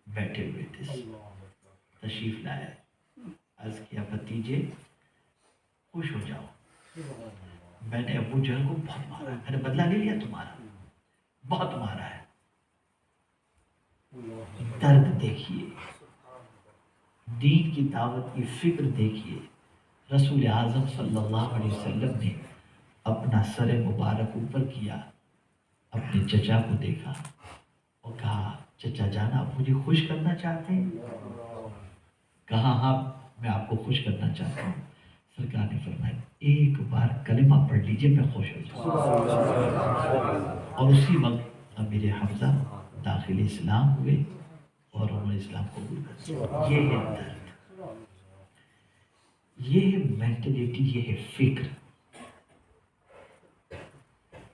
بیٹھے ہوئے تھے، تشریف لائے، عرض کیا بھتیجے خوش ہو جاؤ، میں نے ابو جہل کو بہت مارا ہے، میں نے بدلہ لے لیا تمہارا، بہت مارا ہے، درد دیکھیے، دین کی دعوت کی فکر دیکھیے، رسول اعظم صلی اللہ علیہ وسلم نے اپنا سر مبارک اوپر کیا، اپنے چچا کو دیکھا اور کہا چچا جان آپ مجھے خوش کرنا چاہتے ہیں؟ کہا ہاں میں آپ کو خوش کرنا چاہتا ہوں۔ سرکار نے فرمایا ایک بار کلمہ پڑھ لیجئے میں خوش ہو جاؤں، اور اسی وقت میرے حمزہ داخل اسلام ہوئے اور انہوں نے اسلام قبول کر لیا۔ یہ ہے درد، یہ ہے مینٹلٹی، یہ ہے فکر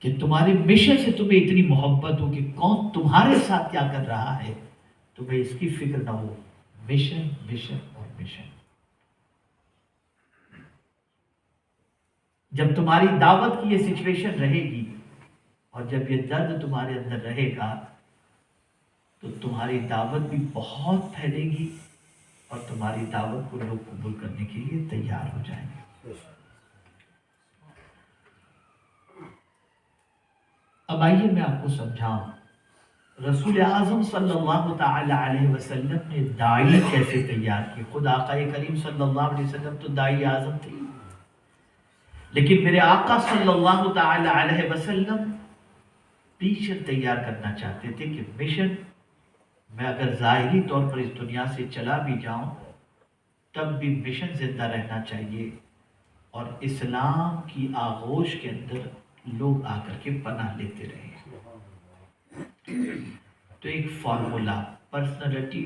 کہ تمہارے مشن سے تمہیں اتنی محبت ہو کہ کون تمہارے ساتھ کیا کر رہا ہے تمہیں اس کی فکر نہ ہو، مشن مشن اور مشن۔ جب تمہاری دعوت کی یہ سچویشن رہے گی اور جب یہ درد تمہارے اندر رہے گا تو تمہاری دعوت بھی بہت پھیلے گی اور تمہاری دعوت کو لوگ قبول کرنے کے لیے تیار ہو جائیں گے۔ اب آئیے میں آپ کو سمجھاؤں رسول اعظم صلی اللہ تعالی علیہ وسلم نے داعی کیسے تیار کی۔ خود آقا کریم صلی اللہ علیہ وسلم تو داعی اعظم تھے، لیکن میرے آقا صلی اللہ تعالی علیہ وسلم ٹیچر تیار کرنا چاہتے تھے کہ مشن میں اگر ظاہری طور پر اس دنیا سے چلا بھی جاؤں تب بھی مشن زندہ رہنا چاہیے، اور اسلام کی آغوش کے اندر لوگ آ کر کے پناہ لیتے رہے۔ تو ایک فارمولا پرسنالٹی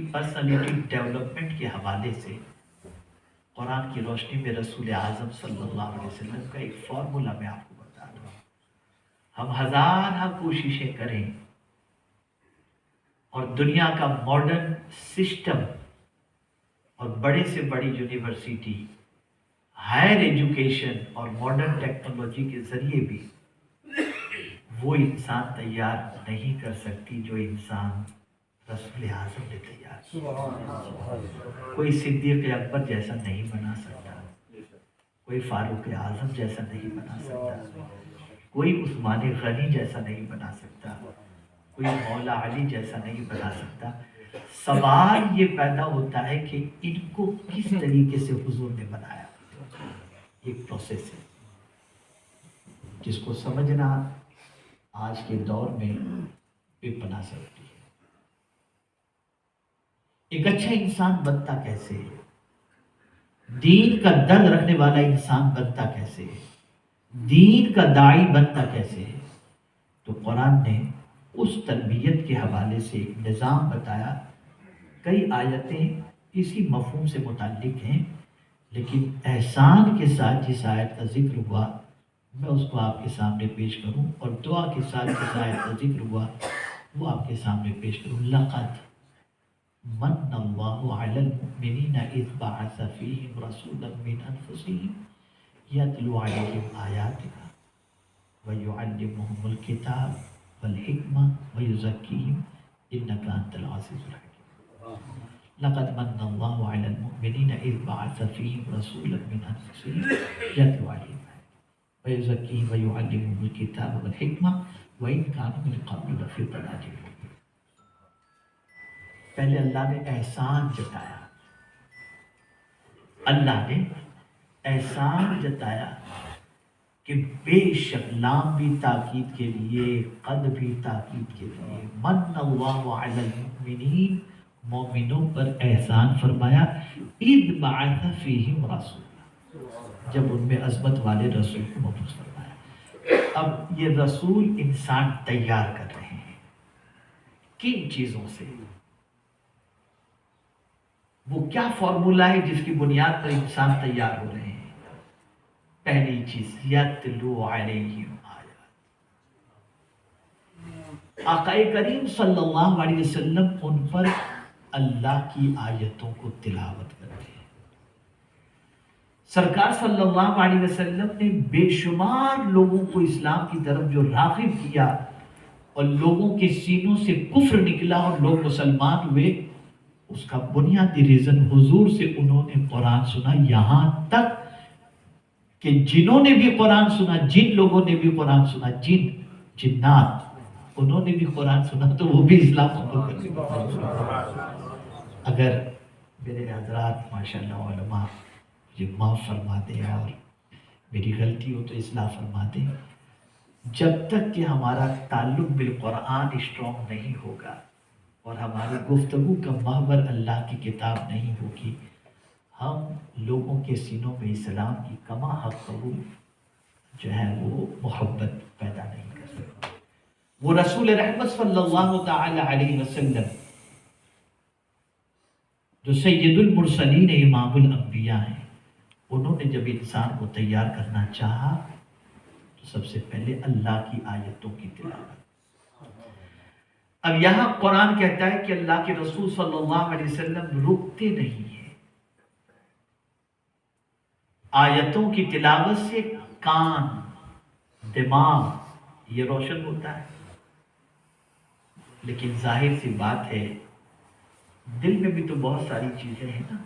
ڈیولپمنٹ کے حوالے سے قرآن کی روشنی میں رسول اعظم صلی اللہ علیہ وسلم کا ایک فارمولا میں آپ کو بتا دوں۔ ہم ہزارہ کوششیں کریں اور دنیا کا ماڈرن سسٹم اور بڑے سے بڑی یونیورسٹی، ہائر ایجوکیشن اور ماڈرن ٹیکنالوجی کے ذریعے بھی وہ انسان تیار نہیں کر سکتی جو انسان رسول اعظم نے تیار کیا۔ کوئی صدیق اکبر جیسا نہیں بنا سکتا، کوئی فاروق اعظم جیسا نہیں بنا سکتا، کوئی عثمان غنی جیسا نہیں بنا سکتا، کوئی مولا علی جیسا نہیں بنا سکتا۔ سوال یہ پیدا ہوتا ہے کہ ان کو کس طریقے سے حضور نے بنایا۔ ایک پروسیس ہے جس کو سمجھنا آج کے دور میں بے پناہ ضروری ہے۔ ایک اچھا انسان بنتا کیسے ہے، دین کا درد رکھنے والا انسان بنتا کیسے ہے، دین کا داعی بنتا کیسے ہے، تو قرآن نے اس تربیت کے حوالے سے ایک نظام بتایا۔ کئی آیتیں اسی مفہوم سے متعلق ہیں، لیکن احسان کے ساتھ جس آیت کا ذکر ہوا میں اس کو آپ کے سامنے پیش کروں، اور دعا کے ساتھ جس آیت کا ذکر ہوا وہ آپ کے سامنے پیش کروں۔ لقد من اللہ علی المؤمنین اذ بعث فیہم رسولا من انفسہم یتلو علیہم آیاتنا ویعلمہم الکتاب والحکمہ ویزکیہم انک انت العزیز الحکیم۔ لقد من اللہ علی المؤمنین اذ بعث فیہم رسولا من انفسہم یتلو علیہم وَيُزَكِّيهِمْ وَيُعَلِّمُهُمُ الْكِتَابَ وَالْحِكْمَةَ وَإِنْ كَانُوا مِنْ قَبْلُ لَفِي ضَلَالٍ مُبِينٍ۔ پہلے اللہ نے احسان جتایا، اللہ نے احسان جتایا کہ بے شک لام بھی تاکید کے لیے، قد بھی تاکید کے لیے، من اللہ علی المؤمنین، مومنوں پر احسان فرمایا، اذ بعث فیہم رسول، جب ان میں عظمت والے رسول کو مبعوث فرمایا۔ اب یہ رسول انسان تیار کر رہے ہیں کن چیزوں سے؟ وہ کیا فارمولا ہے جس کی بنیاد پر انسان تیار ہو رہے ہیں؟ پہلی چیز یتلو علیہم آیات، آقا کریم صلی اللہ علیہ وسلم ان پر اللہ کی آیتوں کو تلاوت کرتے ہیں۔ سرکار صلی اللہ علیہ وسلم نے بے شمار لوگوں کو اسلام کی طرف جو راغب کیا اور لوگوں کے سینوں سے کفر نکلا اور لوگ مسلمان ہوئے، اس کا بنیادی ریزن حضور سے انہوں نے قرآن سنا، یہاں تک کہ جنہوں نے بھی قرآن سنا، جن لوگوں نے بھی قرآن سنا، جنات انہوں نے بھی قرآن سنا تو وہ بھی اسلام قبول کر لیا۔ اگر میرے حضرات ماشاءاللہ علماء مجھے معاف فرما دیں اور میری غلطی ہو تو اصلاح فرما دیں، جب تک کہ ہمارا تعلق بالقرآن اسٹرانگ نہیں ہوگا اور ہماری گفتگو کا محور اللہ کی کتاب نہیں ہوگی، ہم لوگوں کے سینوں میں اسلام کی کما حق قبول جو ہے وہ محبت پیدا نہیں کر سکتے۔ وہ رسول رحمت صلی اللہ تعالی علیہ وسلم جو سید المرسلین امام الانبیاء ہیں، انہوں نے جب انسان کو تیار کرنا چاہا تو سب سے پہلے اللہ کی آیتوں کی تلاوت۔ اب یہاں قرآن کہتا ہے کہ اللہ کے رسول صلی اللہ علیہ وسلم رکتے نہیں ہیں، آیتوں کی تلاوت سے کان، دماغ یہ روشن ہوتا ہے، لیکن ظاہر سی بات ہے دل میں بھی تو بہت ساری چیزیں ہیں نا،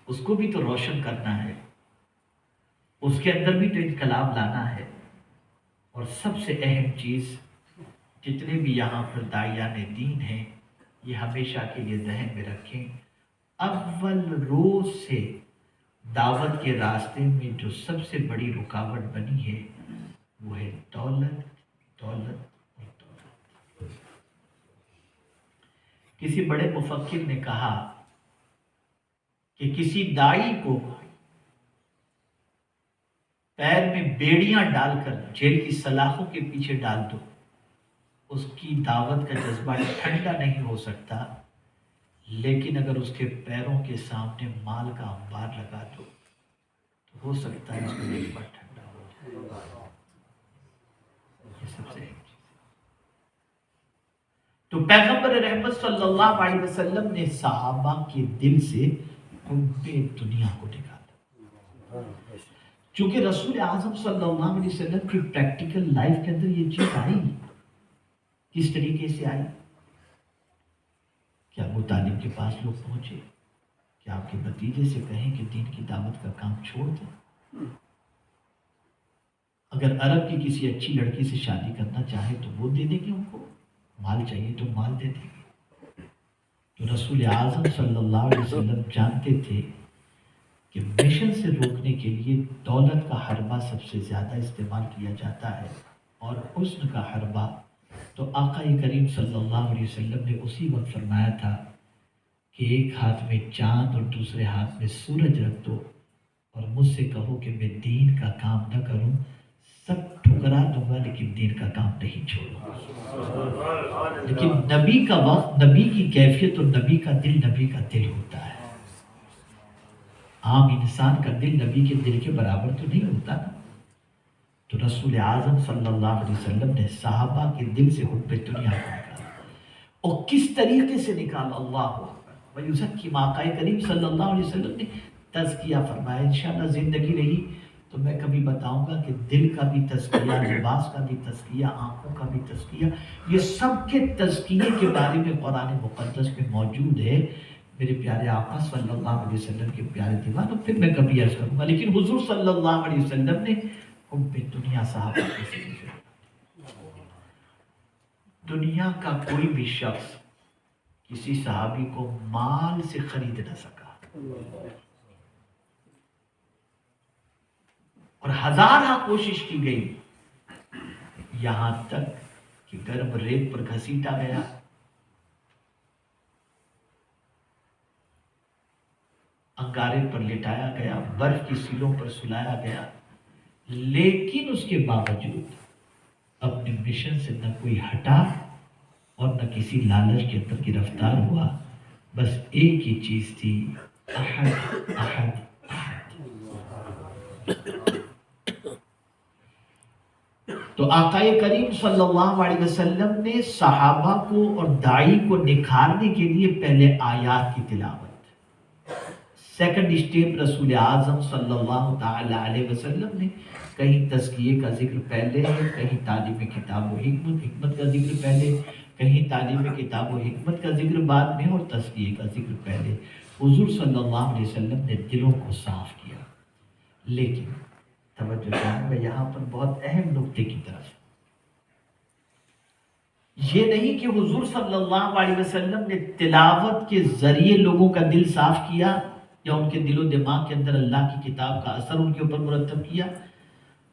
اس کو بھی تو روشن کرنا ہے، اس کے اندر بھی تو انقلاب لانا ہے۔ اور سب سے اہم چیز جتنے بھی یہاں پر داعیان دین ہیں یہ ہمیشہ کے لیے ذہن میں رکھیں، اول روز سے دعوت کے راستے میں جو سب سے بڑی رکاوٹ بنی ہے وہ ہے دولت، دولت اور دولت۔ کسی بڑے مفکر نے کہا کہ کسی داعی کو پیر میں بیڑیاں ڈال کر جیل کی سلاخوں کے پیچھے ڈال دو، اس کی دعوت کا جذبہ ٹھنڈا نہیں ہو سکتا، لیکن اگر اس کے پیروں کے سامنے مال کا انبار لگا دو تو ہو سکتا ہے اس کا جذبہ ٹھنڈا ہو جائے۔ یہ سب سے اہم چیز ہے۔ تو پیغمبر رحمت صلی اللہ علیہ وسلم نے صحابہ کے دل سے حب دنیا کو نکالا، چونکہ رسول اعظم صلی اللہ علیہ وسلم کی پریکٹیکل لائف کے اندر یہ چیز آئی۔ کس طریقے سے آئی؟ کہ ابو طالب کے پاس لوگ پہنچے کہ آپ کے بھتیجے سے کہیں کہ دین کی دعوت کا کام چھوڑ دیں، اگر عرب کی کسی اچھی لڑکی سے شادی کرنا چاہے تو وہ دے دیں گے، ان کو مال چاہیے تو مال دے دیں گے۔ تو رسول اعظم صلی اللہ علیہ وسلم جانتے تھے کہ مشن سے روکنے کے لیے دولت کا حربہ سب سے زیادہ استعمال کیا جاتا ہے، اور حسن کا حربہ تو آقا کریم صلی اللہ علیہ وسلم نے اسی وقت فرمایا تھا کہ ایک ہاتھ میں چاند اور دوسرے ہاتھ میں سورج رکھ دو اور مجھ سے کہو کہ میں دین کا کام نہ کروں، سب ٹھکرا دوں گا لیکن دین کا کام نہیں چھوڑوں گا۔ لیکن نبی کا وقت، نبی کی کیفیت اور نبی کا دل ہوتا ہے۔ عام انسان کا دل نبی کے دل کے برابر تو نہیں ہوتا نا۔ تو رسول اعظم صلی اللہ علیہ وسلم نے صحابہ کے دل سے حب دنیا کو نکالا، اور کس طریقے سے نکالا؟ اللہ اکبر۔ وَيُزَكِّي آقا کریم صلی اللہ علیہ وسلم نے تزکیہ فرمایا۔ انشاءاللہ زندگی رہی تو میں کبھی بتاؤں گا کہ دل کا بھی تزکیہ، لباس کا بھی تزکیہ، آنکھوں کا بھی تزکیہ، یہ سب کے تزکیے کے بارے میں قرآن مقدس میں موجود ہے۔ میرے پیارے آقا صلی اللہ علیہ وسلم کے پیارے دیوانوں، پھر میں کبھی عرض کروں گا، لیکن حضور صلی اللہ علیہ وسلم نے حب دنیا صحابہ کے سینے سے۔ دنیا کا کوئی بھی شخص کسی صحابی کو مال سے خرید نہ سکا، اور ہزارہ کوشش کی گئی، یہاں تک کہ گرم ریت پر گھسیٹا گیا، انگارے پر لٹایا گیا، برف کی سیلوں پر سلایا گیا، لیکن اس کے باوجود اپنے مشن سے نہ کوئی ہٹا اور نہ کسی لالچ کے اندر گرفتار ہوا۔ بس ایک ہی چیز تھی، احد احد احد۔ تو آقا کریم صلی اللہ علیہ وسلم نے صحابہ کو اور داعی کو نکھارنے کے لیے پہلے آیات کی تلاوت، سیکنڈ اسٹیپ رسول اعظم صلی اللہ تعالی علیہ وسلم نے کہیں تزکیے کا ذکر پہلے ہے، کہیں تعلیم کتاب و حکمت کا ذکر پہلے، کہیں تعلیم کتاب و حکمت کا ذکر بعد میں اور تزکیے کا ذکر پہلے۔ حضور صلی اللہ علیہ وسلم نے دلوں کو صاف کیا۔ لیکن توجہ چاہوں میں یہاں پر بہت اہم نقطے کی طرف، یہ نہیں کہ حضور صلی اللہ علیہ وسلم نے تلاوت کے ذریعے لوگوں کا دل صاف کیا یا ان کے دل و دماغ کے اندر اللہ کی کتاب کا اثر ان کے اوپر مرتب کیا،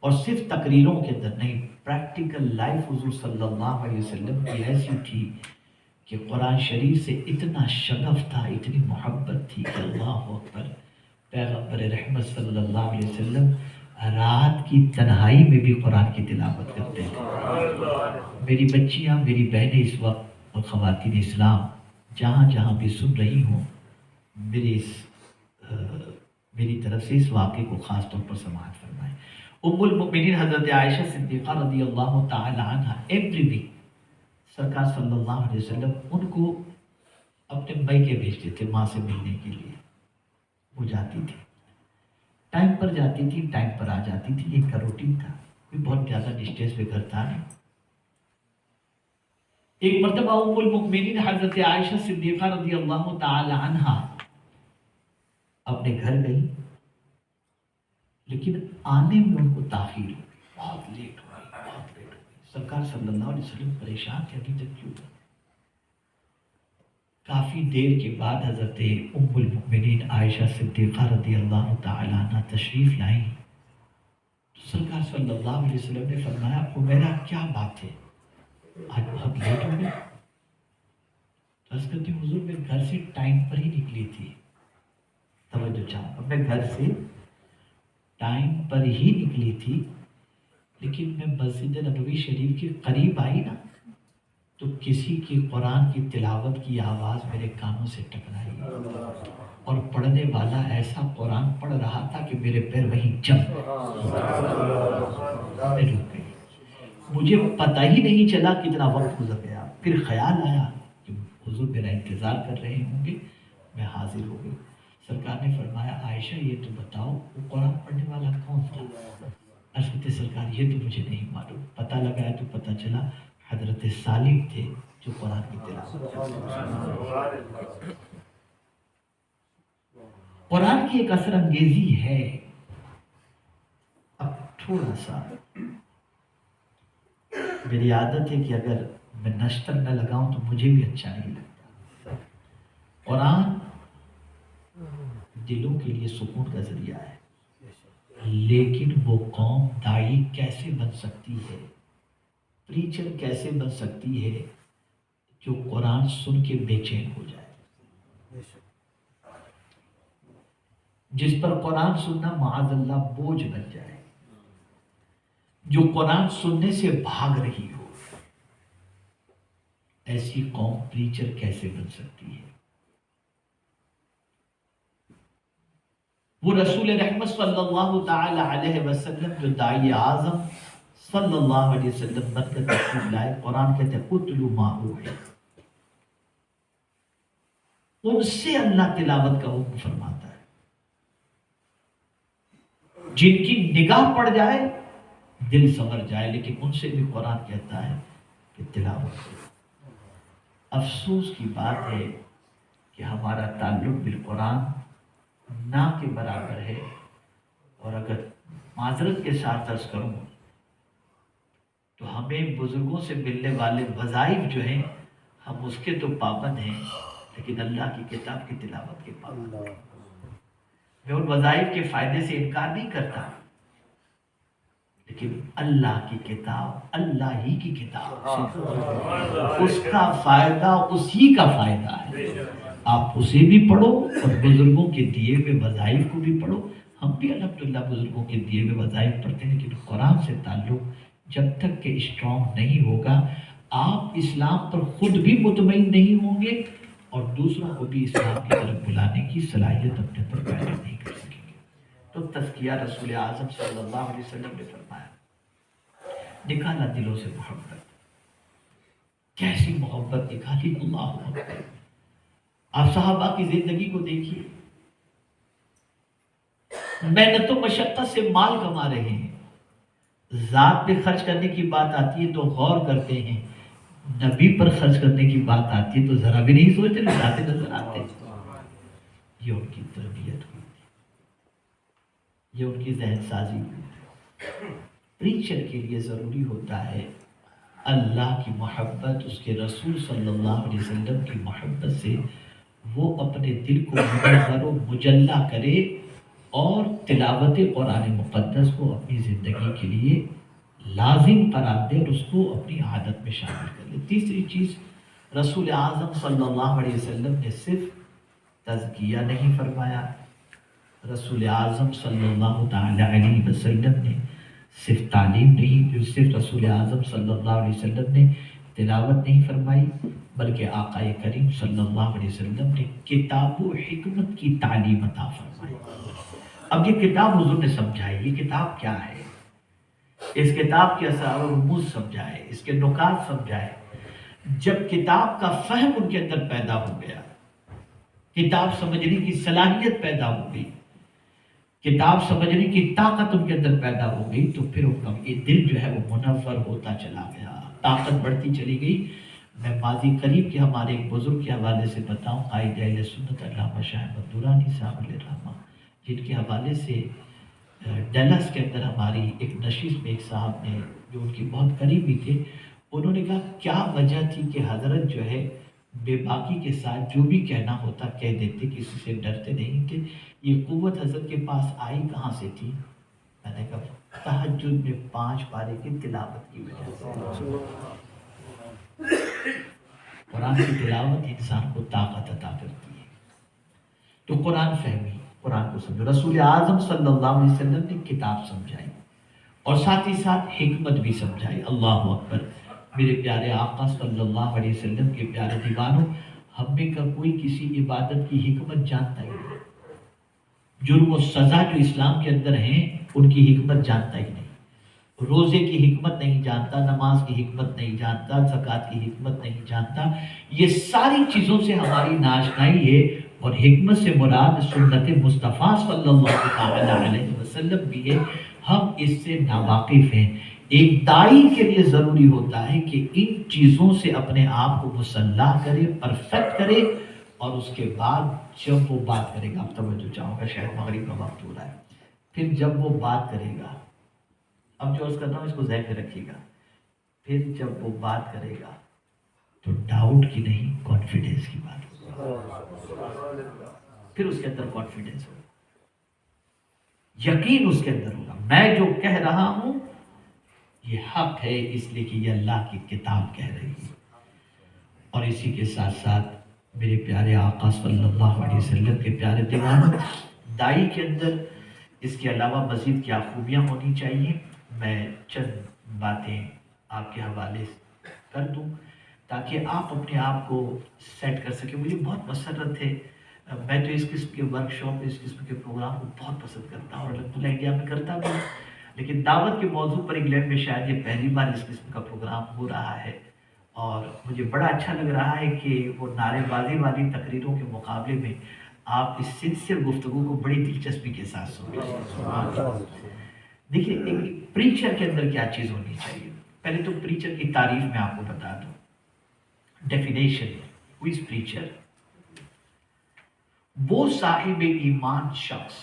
اور صرف تقریروں کے اندر نہیں، پریکٹیکل لائف حضور صلی اللہ علیہ وسلم کی ایسی تھی کہ قرآن شریف سے اتنا شغف تھا، اتنی محبت تھی کہ اللہ اکبر، پیغمبر رحمت صلی اللہ علیہ وسلم رات کی تنہائی میں بھی قرآن کی تلاوت کرتے تھے۔ میری بچیاں، میری بہنیں اس وقت اور خواتین اسلام جہاں جہاں بھی سن رہی ہوں، میری طرف سے اس واقعے کو خاص طور پر سماعت فرمائیں۔ ام المؤمنین حضرت عائشہ صدیقہ رضی اللہ تعالی عنہ ایوری ویک سرکار صلی اللہ علیہ وسلم ان کو اپنے میکے بھیجتے تھے ماں سے ملنے کے لیے۔ وہ جاتی تھی، ٹائم پر جاتی تھی، ٹائم پر آ جاتی تھی، ان کا روٹین تھا، کوئی بہت زیادہ ڈسٹینس پہ گھر تھا نہیں۔ ایک مرتبہ ام المؤمنین حضرت عائشہ صدیقہ رضی اللہ تعالی عنہ اپنے گھر گئی، لیکن آنے میں ان کو تاخیر ہو گئی، بہت لیٹ ہو گئی۔ سرکار صلی اللہ علیہ وسلم پریشان تھے، ابھی تک کیوں؟ کافی دیر کے بعد حضرت ام المؤمنین عائشہ صدیقہ رضی اللہ تعالی عنہ تشریف لائیں تو سرکار صلی اللہ علیہ وسلم نے فرمایا، عمیرہ کیا بات ہے، آج بہت لیٹ ہو گئی؟ کہتی حضور میں گھر سے ٹائم پر ہی نکلی تھی۔ توجہ چاہوں، میں گھر سے ٹائم پر ہی نکلی تھی، لیکن میں مسجد نبوی شریف کے قریب آئی نا تو کسی کی قرآن کی تلاوت کی آواز میرے کانوں سے ٹکرائی، اور پڑھنے والا ایسا قرآن پڑھ رہا تھا کہ میرے پیر وہیں جم میں رک گئی۔ مجھے پتہ ہی نہیں چلا کتنا وقت گزر گیا، پھر خیال آیا کہ حضور میرا انتظار کر رہے ہوں گے، میں حاضر ہو گئی۔ سرکار نے فرمایا، عائشہ یہ تو بتاؤ وہ قرآن پڑھنے والا کون تھا؟ عرض کرتے سرکار یہ تو مجھے نہیں معلوم، پتہ لگایا تو پتہ چلا حضرت سالم تھے جو قرآن کی تلاوت کرتے۔ قرآن کی ایک اثر انگیزی ہے۔ اب تھوڑا سا میری عادت ہے کہ اگر میں نشتر نہ لگاؤں تو مجھے بھی اچھا نہیں لگتا۔ قرآن دلوں کے لیے سکون کا ذریعہ ہے، لیکن وہ قوم داعی کیسے بن سکتی ہے، پریچر کیسے بن سکتی ہے جو قرآن سن کے بے چین ہو جائے، جس پر قرآن سننا معاذ اللہ بوجھ بن جائے، جو قرآن سننے سے بھاگ رہی ہو، ایسی قوم پریچر کیسے بن سکتی ہے؟ وہ رسول رحمت صلی اللہ تعالی علیہ وسلم جو داعی اعظم صلی اللہ علیہ وسلم بن کر تشریف لائے، قرآن کہتے ہیں اتلو ما اوحی، ان سے اللہ تلاوت کا حکم فرماتا ہے، جن کی نگاہ پڑ جائے دل سنور جائے، لیکن ان سے بھی قرآن کہتا ہے کہ تلاوت کرو۔ افسوس کی بات ہے کہ ہمارا تعلق بالقرآن نہ کے برابر ہے، اور اگر معذرت کے ساتھ عرض کروں تو ہمیں بزرگوں سے ملنے والے وظائف جو ہیں ہم اس کے تو پابند ہیں، لیکن اللہ کی کتاب کی تلاوت کے پابند ہیں۔ میں ان وظائف کے فائدے سے انکار نہیں کرتا، لیکن اللہ کی کتاب، اللہ ہی کی کتاب، اس کا فائدہ اسی کا فائدہ ہے۔ آپ اسے بھی پڑھو اور بزرگوں کے دیے ہوئے وظائف کو بھی پڑھو۔ ہم بھی الحمدللہ بزرگوں کے دیے ہوئے وظائف پڑھتے ہیں، لیکن قرآن سے تعلق جب تک کہ اسٹرانگ نہیں ہوگا، آپ اسلام پر خود بھی مطمئن نہیں ہوں گے اور دوسروں کو بھی اسلام کی طرف بلانے کی صلاحیت اپنے پر پیدا نہیں کر سکیں گے۔ تو تزکیہ رسول اعظم صلی اللہ علیہ وسلم نے فرمایا، نکالا دلوں سے محبت، کیسی محبت نکالی، اللہ اکبر۔ آپ صحابہ کی زندگی کو دیکھیے، محنت و مشقت سے مال کما رہے ہیں، ذات پہ خرچ کرنے کی بات آتی ہے تو غور کرتے ہیں، نبی پر خرچ کرنے کی بات آتی ہے تو ذرا بھی نہیں سوچتے، جاتے نظر آتے۔ یہ ان کی تربیت ہوئی تھی، یہ ان کی ذہن سازی ہوئی تھی۔ پریچر کے لیے ضروری ہوتا ہے اللہ کی محبت، اس کے رسول صلی اللہ علیہ وسلم کی محبت سے وہ اپنے دل کو منور و مجلہ کرے اور تلاوت قرآن مقدس کو اپنی زندگی کے لیے لازم قرار دے اور اس کو اپنی عادت میں شامل کر لے۔ تیسری چیز، رسول اعظم صلی اللہ علیہ وسلم نے صرف تزکیہ نہیں فرمایا، رسول اعظم صلی اللہ تعالی علیہ وسلم نے صرف تعلیم نہیں، صرف رسول اعظم صلی اللہ علیہ وسلم نے تلاوت نہیں فرمائی، بلکہ آقا کریم صلی اللہ علیہ وسلم نے کتاب و حکمت کی تعلیم عطا فرمائی۔ اب یہ کتاب حضور نے سمجھائی، یہ کتاب کیا ہے، اس کتاب کے اسرار و رموز سمجھائے، اس کے نکات سمجھائے۔ جب کتاب کا فہم ان کے اندر پیدا ہو گیا، کتاب سمجھنے کی صلاحیت پیدا ہو گئی، کتاب سمجھنے کی طاقت ان کے اندر پیدا ہو گئی، تو پھر ان کا یہ دل جو ہے وہ منور ہوتا چلا گیا، طاقت بڑھتی چلی گئی۔ میں ماضی قریب کے ہمارے ایک بزرگ کے حوالے سے بتاؤں، قائد اہل سنت علامہ شاہ احمد درانی صاحب علیہ الرحمہ، جن کے حوالے سے ڈیلس کے اندر ہماری ایک نشست میں ایک صاحب نے، جو ان کی بہت قریبی تھے، انہوں نے کہا کیا وجہ تھی کہ حضرت جو ہے بے باکی کے ساتھ جو بھی کہنا ہوتا کہہ دیتے، کسی سے ڈرتے نہیں تھے، یہ قوت حضرت کے پاس آئی کہاں سے تھی؟ میں نے کہا تہجد میں 5 پارے کی تلاوت کی وجہ سے۔ قرآن کی تلاوت انسان کو طاقت عطا کرتی ہے۔ تو قرآن فہمی، قرآن کو سمجھو، رسول اعظم صلی اللہ علیہ وسلم نے کتاب سمجھائی اور ساتھ ہی ساتھ حکمت بھی سمجھائی۔ اللہ اکبر، میرے پیارے آقا صلی اللہ علیہ وسلم کے پیارے دیوانوں، ہم میں کا کوئی کسی عبادت کی حکمت جانتا ہی نہیں، جرم و سزا جو اسلام کے اندر ہیں ان کی حکمت جانتا ہی نہیں، روزے کی حکمت نہیں جانتا، نماز کی حکمت نہیں جانتا، زکوٰۃ کی حکمت نہیں جانتا۔ یہ ساری چیزوں سے ہماری ناشنائی ہے، اور حکمت سے مراد سنت مصطفیٰ صلی اللہ تعالی علیہ وسلم بھی ہے، ہم اس سے ناواقف ہیں۔ ایک داعی کے لیے ضروری ہوتا ہے کہ ان چیزوں سے اپنے آپ کو مسلح کرے، پرفیکٹ کرے، اور اس کے بعد جب وہ بات کرے گا، آپ توجہ چاہوں گا، شاید مغرب کا وقت ہو رہا ہے، پھر جب وہ بات کرے گا، اب جو عرض کر رہا ہوں اس کو ذہن میں رکھیے گا، پھر جب وہ بات کرے گا تو ڈاؤٹ کی نہیں، کانفیڈنس کی بات ہوگا، پھر اس کے اندر کانفیڈنس ہوگا، یقین اس کے اندر ہوگا، میں جو کہہ رہا ہوں یہ حق ہے، اس لیے کہ یہ اللہ کی کتاب کہہ رہی ہے۔ اور اسی کے ساتھ ساتھ میرے پیارے آقا صلی اللہ علیہ وسلم کے پیارے دیوانوں، دائی کے اندر اس کے علاوہ مزید کیا خوبیاں ہونی چاہیے، میں چند باتیں آپ کے حوالے کر دوں تاکہ آپ اپنے آپ کو سیٹ کر سکیں۔ مجھے بہت مسرت ہے، میں تو اس قسم کے ورکشاپ، اس قسم کے پروگرام کو بہت پسند کرتا ہوں، اور الحمدللہ انڈیا میں کرتا بھی ہوں، لیکن دعوت کے موضوع پر انگلینڈ میں شاید یہ پہلی بار اس قسم کا پروگرام ہو رہا ہے، اور مجھے بڑا اچھا لگ رہا ہے کہ وہ نعرے بازی والی تقریروں کے مقابلے میں آپ اس سنسیئر گفتگو کو بڑی دلچسپی کے ساتھ سنیں۔ دیکھیے ایک پریچر کے اندر کیا چیز ہونی چاہیے، پہلے تو پریچر کی تعریف میں آپ کو بتا دوں، ڈیفینیشن، ہو از پریچر؟ وہ صاحب ایمان شخص،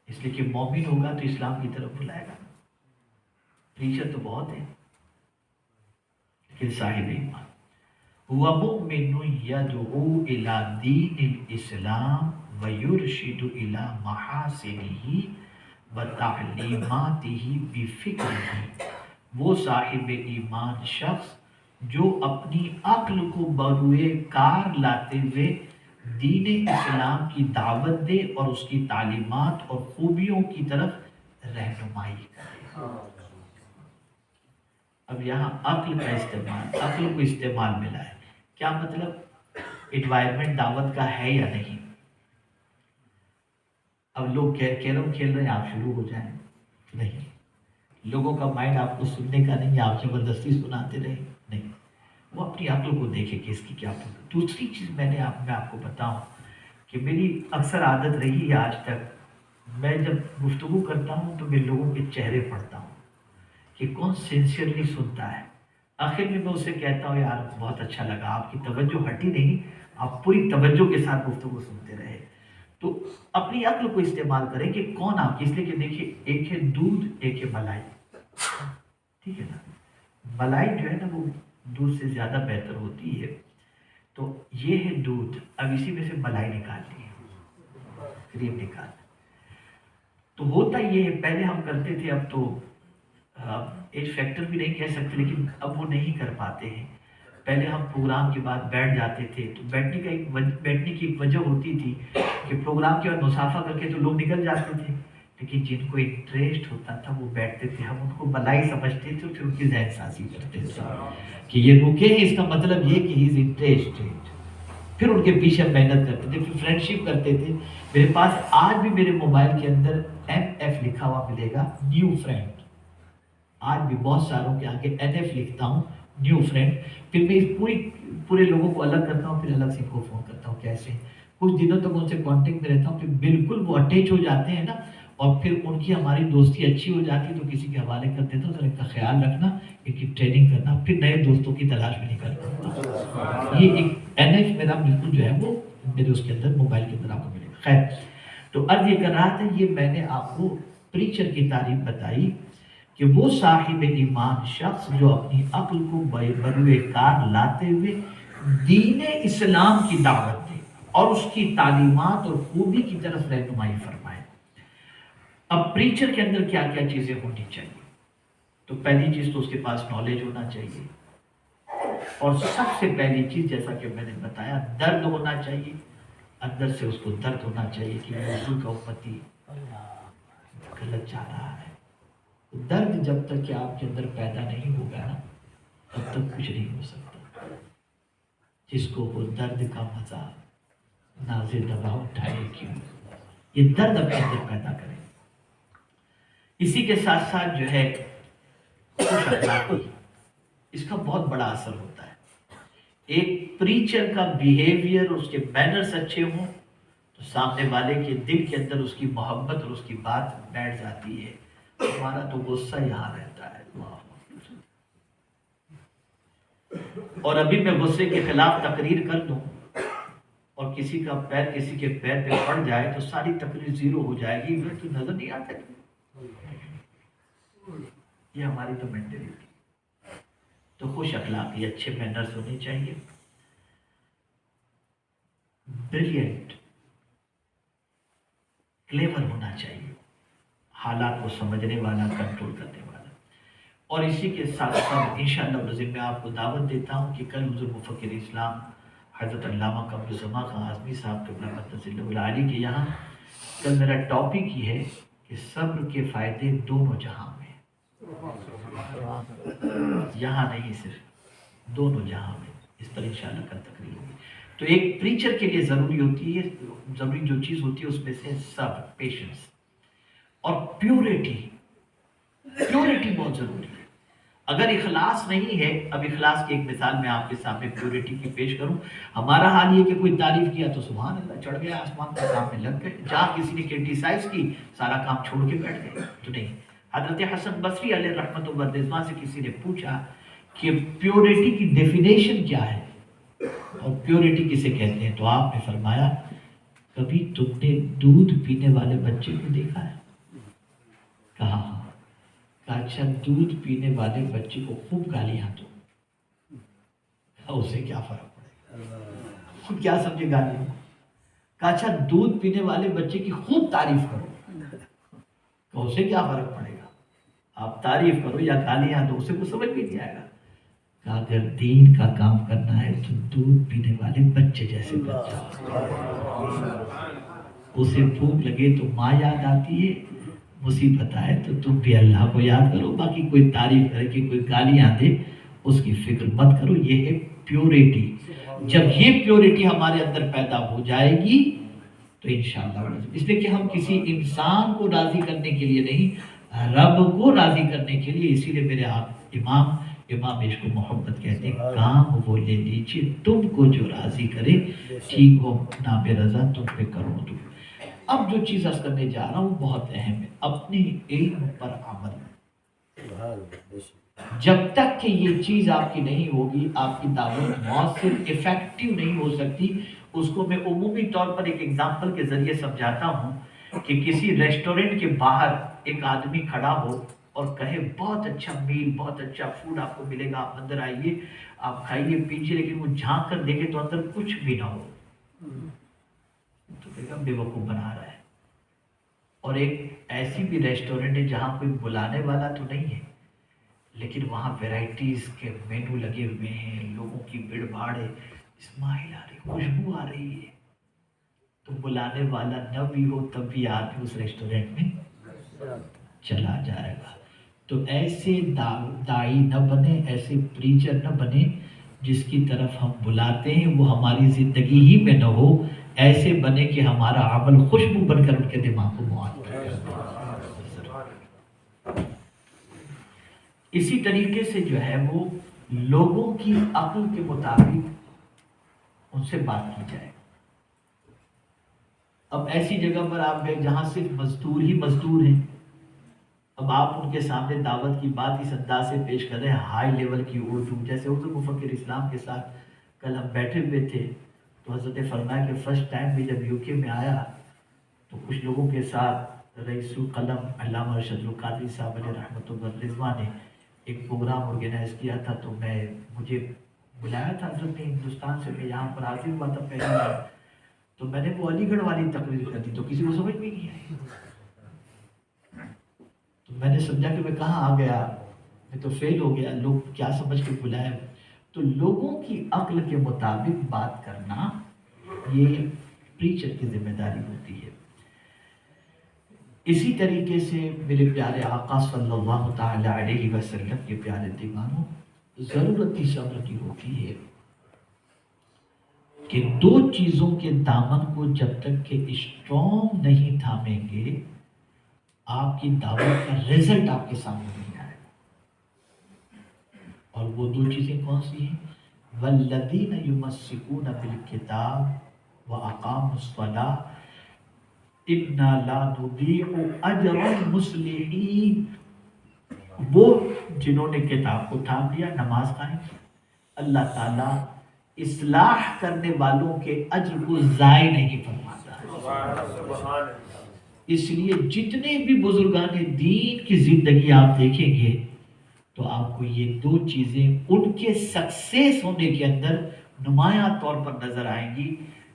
اس لیے کہ مومن ہوگا تو اسلام کی طرف بلائے گا، پریچر تو بہت ہے، لیکن صاحب ایمان هو مؤمن يدعو إلى دين الإسلام ويرشد إلى محاسنه وتعلیماته بفکره، وہ صاحب ایمان شخص جو اپنی عقل کو بروئے کار لاتے ہوئے دین اسلام کی دعوت دے اور اس کی تعلیمات اور خوبیوں کی طرف رہنمائی کرے۔ اب یہاں عقل کا استعمال، عقل کو استعمال ملا ہے، کیا مطلب؟ انوائرمنٹ دعوت کا ہے یا نہیں؟ اب لوگ کیرم کھیل رہے ہیں، آپ شروع ہو جائیں، نہیں، لوگوں کا مائنڈ آپ کو سننے کا نہیں ہے، آپ زبردستی سناتے رہے نہیں، وہ اپنی عقل کو دیکھے کہ اس کی کیا پڑھے۔ دوسری چیز میں آپ کو بتاؤں کہ میری اکثر عادت رہی ہے آج تک، میں جب گفتگو کرتا ہوں تو میں لوگوں کے چہرے پڑھتا ہوں کہ کون سنسیئرلی سنتا ہے۔ آخر میں اسے کہتا ہوں یار بہت اچھا لگا، آپ کی توجہ ہٹی نہیں، آپ پوری توجہ کے ساتھ گفتگو سنتے رہے۔ تو اپنی عقل کو استعمال کریں کہ کون آپ کی، اس لیے کہ دیکھیے ایک ہے دودھ، ایک ہے ملائی، ٹھیک ہے نا؟ ملائی جو ہے نا وہ دودھ سے زیادہ بہتر ہوتی ہے، تو یہ ہے دودھ، اب اسی میں سے ملائی نکالنی ہے، کریم نکالنا۔ تو ہوتا یہ ہے، پہلے ہم کرتے تھے، اب تو ایج فیکٹر بھی نہیں کہہ سکتے، لیکن اب وہ نہیں کر پاتے ہیں۔ پہلے ہم پروگرام کے بعد بیٹھ جاتے تھے، تو بیٹھنے کی ایک وجہ ہوتی تھی کہ پروگرام کے بعد مصافحہ کر کے تو لوگ نکل جاتے تھے، لیکن جن کو انٹرسٹ ہوتا تھا وہ بیٹھتے تھے، ہم ان کو بلائی سمجھتے تھے، پھر ان کی ذہن سازی کرتے تھے کہ یہ رکے ہیں، اس کا مطلب یہ کہ ہی از انٹرسٹڈ، پھر ان کے پیچھے ہم محنت کرتے تھے، پھر فرینڈ شپ کرتے تھے۔ میرے پاس آج بھی میرے موبائل کے اندر MF لکھا ہوا ملے گا، نیو فرینڈ، آج بھی بہت ساروں کے آگے NF لکھتا ہوں، نیو فرینڈ۔ پھر میں پورے لوگوں کو الگ کرتا ہوں، پھر الگ سے ان کو فون کرتا ہوں، کیسے کچھ دنوں تک ان سے کانٹیکٹ میں رہتا ہوں، پھر بالکل وہ اٹیچ ہو جاتے ہیں نا، اور پھر ان کی ہماری دوستی اچھی ہو جاتی ہے تو کسی کے حوالے کر دیتا ہوں، ذرا ان کا خیال رکھنا، ان کی ٹریننگ کرنا، پھر نئے دوستوں کی تلاش میں نکل پڑتا ہوں۔ یہ ایک NF میرا بالکل جو ہے وہ میرے اس کے اندر موبائل کے اندر آپ کو ملے گا۔ خیر، تو عرض یہ کر رہا تھا، یہ میں نے آپ کو پریچر کی تعریف بتائی کہ وہ صاحب ایمان شخص جو اپنی عقل کو بروئے کار لاتے ہوئے دین اسلام کی دعوت دے اور اس کی تعلیمات اور خوبی کی طرف رہنمائی فرمائے۔ اب پریچر کے اندر کیا کیا چیزیں ہونی چاہیے؟ تو پہلی چیز تو اس کے پاس نالج ہونا چاہیے، اور سب سے پہلی چیز جیسا کہ میں نے بتایا درد ہونا چاہیے، اندر سے اس کو درد ہونا چاہیے کہ موضوع کا امتی غلط جا رہا ہے۔ درد جب تک کہ آپ کے اندر پیدا نہیں ہوگا نا، تب تک کچھ نہیں ہو سکتا۔ جس کو وہ درد کا مزہ ناز دوا اٹھائے کیوں، یہ درد اپنے اندر پیدا کرے۔ اسی کے ساتھ ساتھ جو ہے خوش اخلاقی، اس کا بہت بڑا اثر ہوتا ہے۔ ایک پریچر کا بیہیویئر، اس کے مینرز اچھے ہوں تو سامنے والے کے دل کے اندر اس کی محبت اور اس کی بات بیٹھ جاتی ہے۔ ہمارا تو غصہ یہاں رہتا ہے، اور ابھی میں غصے کے خلاف تقریر کر دوں اور کسی کا پیر کسی کے پیر پہ پڑ جائے تو ساری تقریر زیرو ہو جائے گی، یہ تو نظر نہیں آتا۔ یہ ہماری تو مینٹلٹی۔ تو خوش اخلاقی، اچھے مینرز ہونے چاہیے، بریلینٹ، کلیور ہونا چاہیے، حالات کو سمجھنے والا، کنٹرول کرنے والا۔ اور اسی کے ساتھ ساتھ انشاءاللہ العظیم میں آپ کو دعوت دیتا ہوں کہ کل حضور مفکر اسلام حضرت علامہ قمر الزمان خان اعظمی صاحب قبلہ مقدس العالی کے یہاں کل میرا ٹاپک یہ ہے کہ صبر کے فائدے دونوں جہاں میں، یہاں نہیں صرف دونوں جہاں میں، اس پر انشاءاللہ کل تقریر ہوگی۔ تو ایک پریچر کے لیے ضروری ہوتی ہے، ضروری جو چیز ہوتی ہے اس میں سے صبر، پیشنس اور پیورٹی بہت ضروری ہے۔ اگر اخلاص نہیں ہے، اب اخلاص کی ایک مثال میں آپ کے سامنے پیورٹی کی پیش کروں، ہمارا حال یہ کہ کوئی تعریف کیا تو سبحان اللہ چڑھ گیا، آسمان کا کام میں لگ گئے، جہاں کسی نے کرٹیسائز کی سارا کام چھوڑ کے بیٹھ گئے، تو نہیں۔ حضرت حسن بصری علیہ رحمت و رضوان سے کسی نے پوچھا کہ پیورٹی کی ڈیفینیشن کیا ہے اور پیورٹی کسے کہتے ہیں، تو آپ نے فرمایا کبھی تم نے دودھ پینے والے بچے کو دیکھا ہے؟ کہا ہاں۔ اچھا دودھ پینے والے بچے کو خوب گالیاں دو، اسے کیا فرق پڑے گا؟ خود کیا سمجھے گالیاں؟ اچھا دودھ پینے والے بچے کی خوب تعریف کرو، اسے کیا فرق پڑے گا؟ آپ تعریف کرو یا گالیاں دو، اسے کچھ سمجھ بھی نہیں آئے گا۔ کہ اگر دین کا کام کرنا ہے تو دودھ پینے والے بچے جیسے بن جاؤ۔ اسے بھوک لگے تو ماں یاد آتی ہے، مصیبت آئے تو تم بھی اللہ کو یاد کرو، باقی کوئی تعریف کرے کہ کوئی گالیاں دے اس کی فکر مت کرو۔ یہ ہے پیورٹی۔ جب یہ پیورٹی ہمارے اندر پیدا ہو جائے گی تو انشاءاللہ، اس لیے کہ ہم کسی انسان کو راضی کرنے کے لیے نہیں، رب کو راضی کرنے کے لیے. اسی لیے میرے آپ امام عشق و محبت کہتے ہیں کام وہ لے لیجیے تم کو جو راضی کرے, ٹھیک ہو نام رضا تم پہ کرو دو. اب جو چیز عرض کرنے جا رہا ہوں بہت اہم ہے, اپنے علم پر عمل. جب تک کہ یہ چیز آپ کی نہیں ہوگی آپ کی دعوت مؤثر افیکٹو نہیں ہو سکتی. اس کو میں عمومی طور پر ایک ایگزامپل کے ذریعے سمجھاتا ہوں کہ کسی ریسٹورنٹ کے باہر ایک آدمی کھڑا ہو اور کہے بہت اچھا میل, بہت اچھا فوڈ آپ کو ملے گا, آپ اندر آئیے, آپ کھائیے پیجیے, لیکن وہ جھانک کر دیکھے تو اندر کچھ بھی نہ ہو تو کہے گا بے وقوف بنا رہا ہے. اور ایک ایسی بھی ریسٹورنٹ ہے جہاں کوئی بلانے والا تو نہیں ہے لیکن وہاں ویرائٹیز کے مینو لگے ہوئے ہیں, لوگوں کی بھیڑ بھاڑ ہے, اسمائل آ رہی, خوشبو آ رہی ہے, تو بلانے والا نہ بھی ہو تب بھی آدمی اس ریسٹورنٹ میں چلا جائے گا. تو ایسے داعی نہ بنے, ایسے پریچر نہ بنے جس کی طرف ہم بلاتے ہیں وہ ہماری زندگی ہی میں نہ ہو. ایسے بنے کہ ہمارا عمل خوشبو بن کر ان کے دماغ کو معطر کر دے. اسی طریقے سے جو ہے وہ لوگوں کی عقل کے مطابق ان سے بات کی جائے. اب ایسی جگہ پر آپ گئے جہاں صرف مزدور ہی مزدور ہیں, اب آپ ان کے سامنے دعوت کی بات اس انداز سے پیش کر رہے ہیں ہائی لیول کی اردو, جیسے اردو مفکر اسلام کے ساتھ کل ہم بیٹھے ہوئے تھے تو حضرت نے فرمایا کہ فرسٹ ٹائم بھی جب UK میں آیا تو کچھ لوگوں کے ساتھ رئیس القلم علامہ ارشد القادری صاحب علیہ رحمۃ اللہ رضوان نے ایک پروگرام آرگنائز کیا تھا. تو مجھے بلایا تھا حضرت نے ہندوستان سے, میں یہاں پر حاضر ہوا تھا پہلی بار, تو میں نے وہ علی گڑھ والی تقریر کر دی تو کسی کو سمجھ میں نہیں آئی. تو میں نے سمجھا کہ میں کہاں آ گیا, میں تو فیل ہو گیا, لوگ کیا سمجھ کے بلائے. تو لوگوں کی عقل کے مطابق بات کرنا یہ پریچر کی ذمہ داری ہوتی ہے. اسی طریقے سے میرے پیارے آقا صلی اللہ تعالی علیہ وسلم کے پیارے دیوانوں, ضرورت ہی صبر کی ہوتی ہے کہ دو چیزوں کے دامن کو جب تک کہ اسٹرانگ نہیں تھامیں گے آپ کی دعوت کا رزلٹ آپ کے سامنے نہیں آئے گا. اور وہ دو چیزیں کون سی ہیں؟ والذین یمسکون بالکتاب واقاموا الصلاۃ انا لا نضیع اجر المصلحین. وہ جنہوں نے کتاب کو تھام لیا, نماز قائم کی, اللہ تعالیٰ اصلاح کرنے والوں کے اجر کو ضائع نہیں فرماتا. اس لیے جتنے بھی بزرگان دین کی زندگی آپ دیکھیں گے تو آپ کو یہ دو چیزیں ان کے سکسیس ہونے کے اندر نمایاں طور پر نظر آئیں گی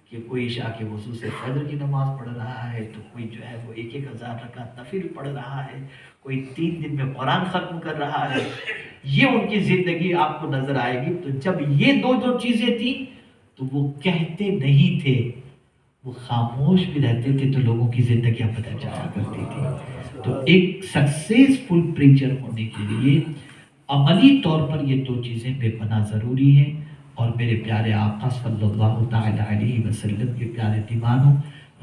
کہ کوئی عشاء کے وضو سے فجر کی نماز پڑھ رہا ہے, تو کوئی جو ہے وہ 1000 رکعت نفل پڑھ رہا ہے, کوئی 3 دن میں قرآن ختم کر رہا ہے. یہ ان کی زندگی آپ کو نظر آئے گی. تو جب یہ دو چیزیں تھیں تو وہ کہتے نہیں تھے, وہ خاموش بھی رہتے تھے تو لوگوں کی زندگیاں پتہ چلا کرتی تھی. تو ایک سکسیسفل پریچر ہونے کے لیے عملی طور پر یہ دو چیزیں بے پناہ ضروری ہیں. اور میرے پیارے آقا صلی اللہ تعالی علیہ وسلم کے پیارے دیوانوں,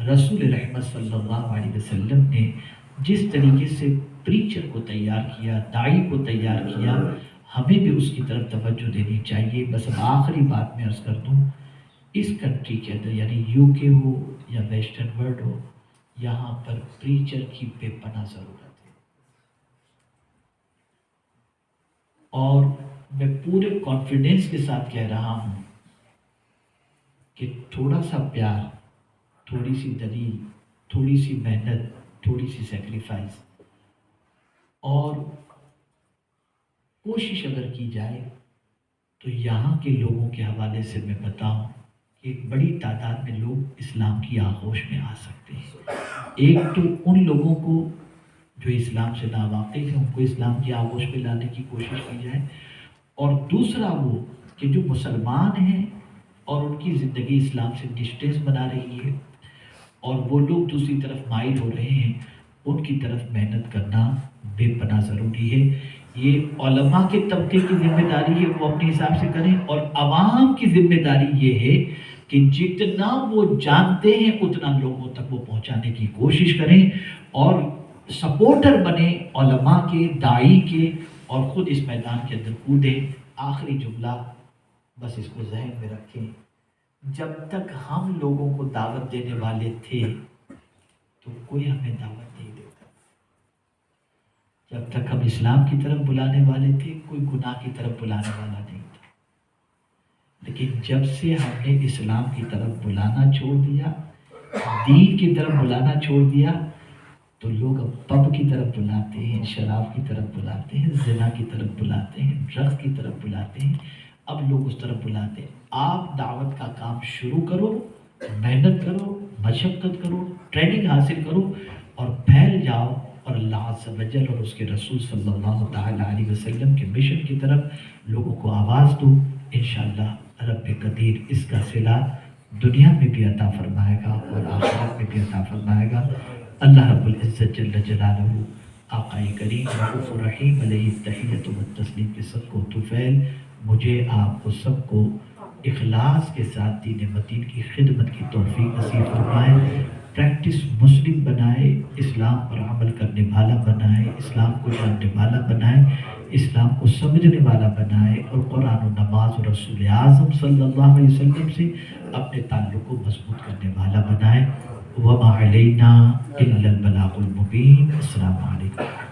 رسول رحمت صلی اللہ علیہ وسلم نے جس طریقے سے پریچر کو تیار کیا, داعی کو تیار کیا, ہمیں بھی اس کی طرف توجہ دینی چاہیے. بس اب آخری بات میں عرض کر دوں, اس کنٹری کے اندر یعنی UK ہو یا ویسٹرن ورلڈ ہو, یہاں پر پریچر کی بے پناہ ضرورت ہے. اور میں پورے کانفیڈنس کے ساتھ کہہ رہا ہوں کہ تھوڑا سا پیار, تھوڑی سی دلیل, تھوڑی سی محنت, تھوڑی سی سیکریفائس اور کوشش اگر کی جائے تو یہاں کے لوگوں کے حوالے سے میں بتاؤں کہ ایک بڑی تعداد میں لوگ اسلام کی آغوش میں آ سکتے ہیں. ایک تو ان لوگوں کو جو اسلام سے ناواقف ہیں ان کو اسلام کی آغوش میں لانے کی کوشش کی جائے, اور دوسرا وہ کہ جو مسلمان ہیں اور ان کی زندگی اسلام سے ڈسٹینس بنا رہی ہے اور وہ لوگ دوسری طرف مائل ہو رہے ہیں, ان کی طرف محنت کرنا بے پناہ ضروری ہے. یہ علماء کے طبقے کی ذمہ داری ہے, وہ اپنے حساب سے کریں, اور عوام کی ذمہ داری یہ ہے کہ جتنا وہ جانتے ہیں اتنا لوگوں تک وہ پہنچانے کی کوشش کریں. اور سپورٹر بنے علماء کے، داعی کے، اور خود اس میدان کے اندر کودے۔ آخری جملہ بس اس کو ذہن میں رکھیں، جب تک ہم لوگوں کو دعوت دینے والے تھے تو کوئی ہمیں دعوت نہیں دیتا، جب تک ہم اسلام کی طرف بلانے والے تھے کوئی گناہ کی طرف بلانے والا نہیں تھا، لیکن جب سے ہم نے اسلام کی طرف بلانا چھوڑ دیا، دین کی طرف بلانا چھوڑ دیا، تو لوگ اب پب کی طرف بلاتے ہیں، شراب کی طرف بلاتے ہیں، زنا کی طرف بلاتے ہیں، ڈرگس کی طرف بلاتے ہیں، اب لوگ اس طرف بلاتے ہیں۔ آپ دعوت کا کام شروع کرو، محنت کرو، مشقت کرو، ٹریننگ حاصل کرو، اور پھیل جاؤ، اور اللہ عز و جل اور اس کے رسول صلی اللہ تعالیٰ علیہ وسلم کے مشن کی طرف لوگوں کو آواز دو۔ انشاءاللہ رب قدیر اس کا صلہ دنیا میں بھی عطا فرمائے گا اور آخرت میں بھی عطا فرمائے گا۔ اللہ رب العزت جل جلالہ آقا کریم رؤوف الرحیم علیہ التحیۃ والتسلیم کے سب کو طفیل مجھے آپ کو سب کو اخلاص کے ساتھ دین متین کی خدمت کی توفیق نصیب فرمائے، پریکٹس مسلم بنائے، اسلام پر عمل کرنے والا بنائے، اسلام کو جاننے والا بنائے، اسلام کو سمجھنے والا بنائے، اور قرآن و نماز اور رسول اعظم صلی اللہ علیہ وسلم سے اپنے تعلق کو مضبوط کرنے والا بنائے۔ وما علینا الا البلاغ المبین۔ السلام علیکم۔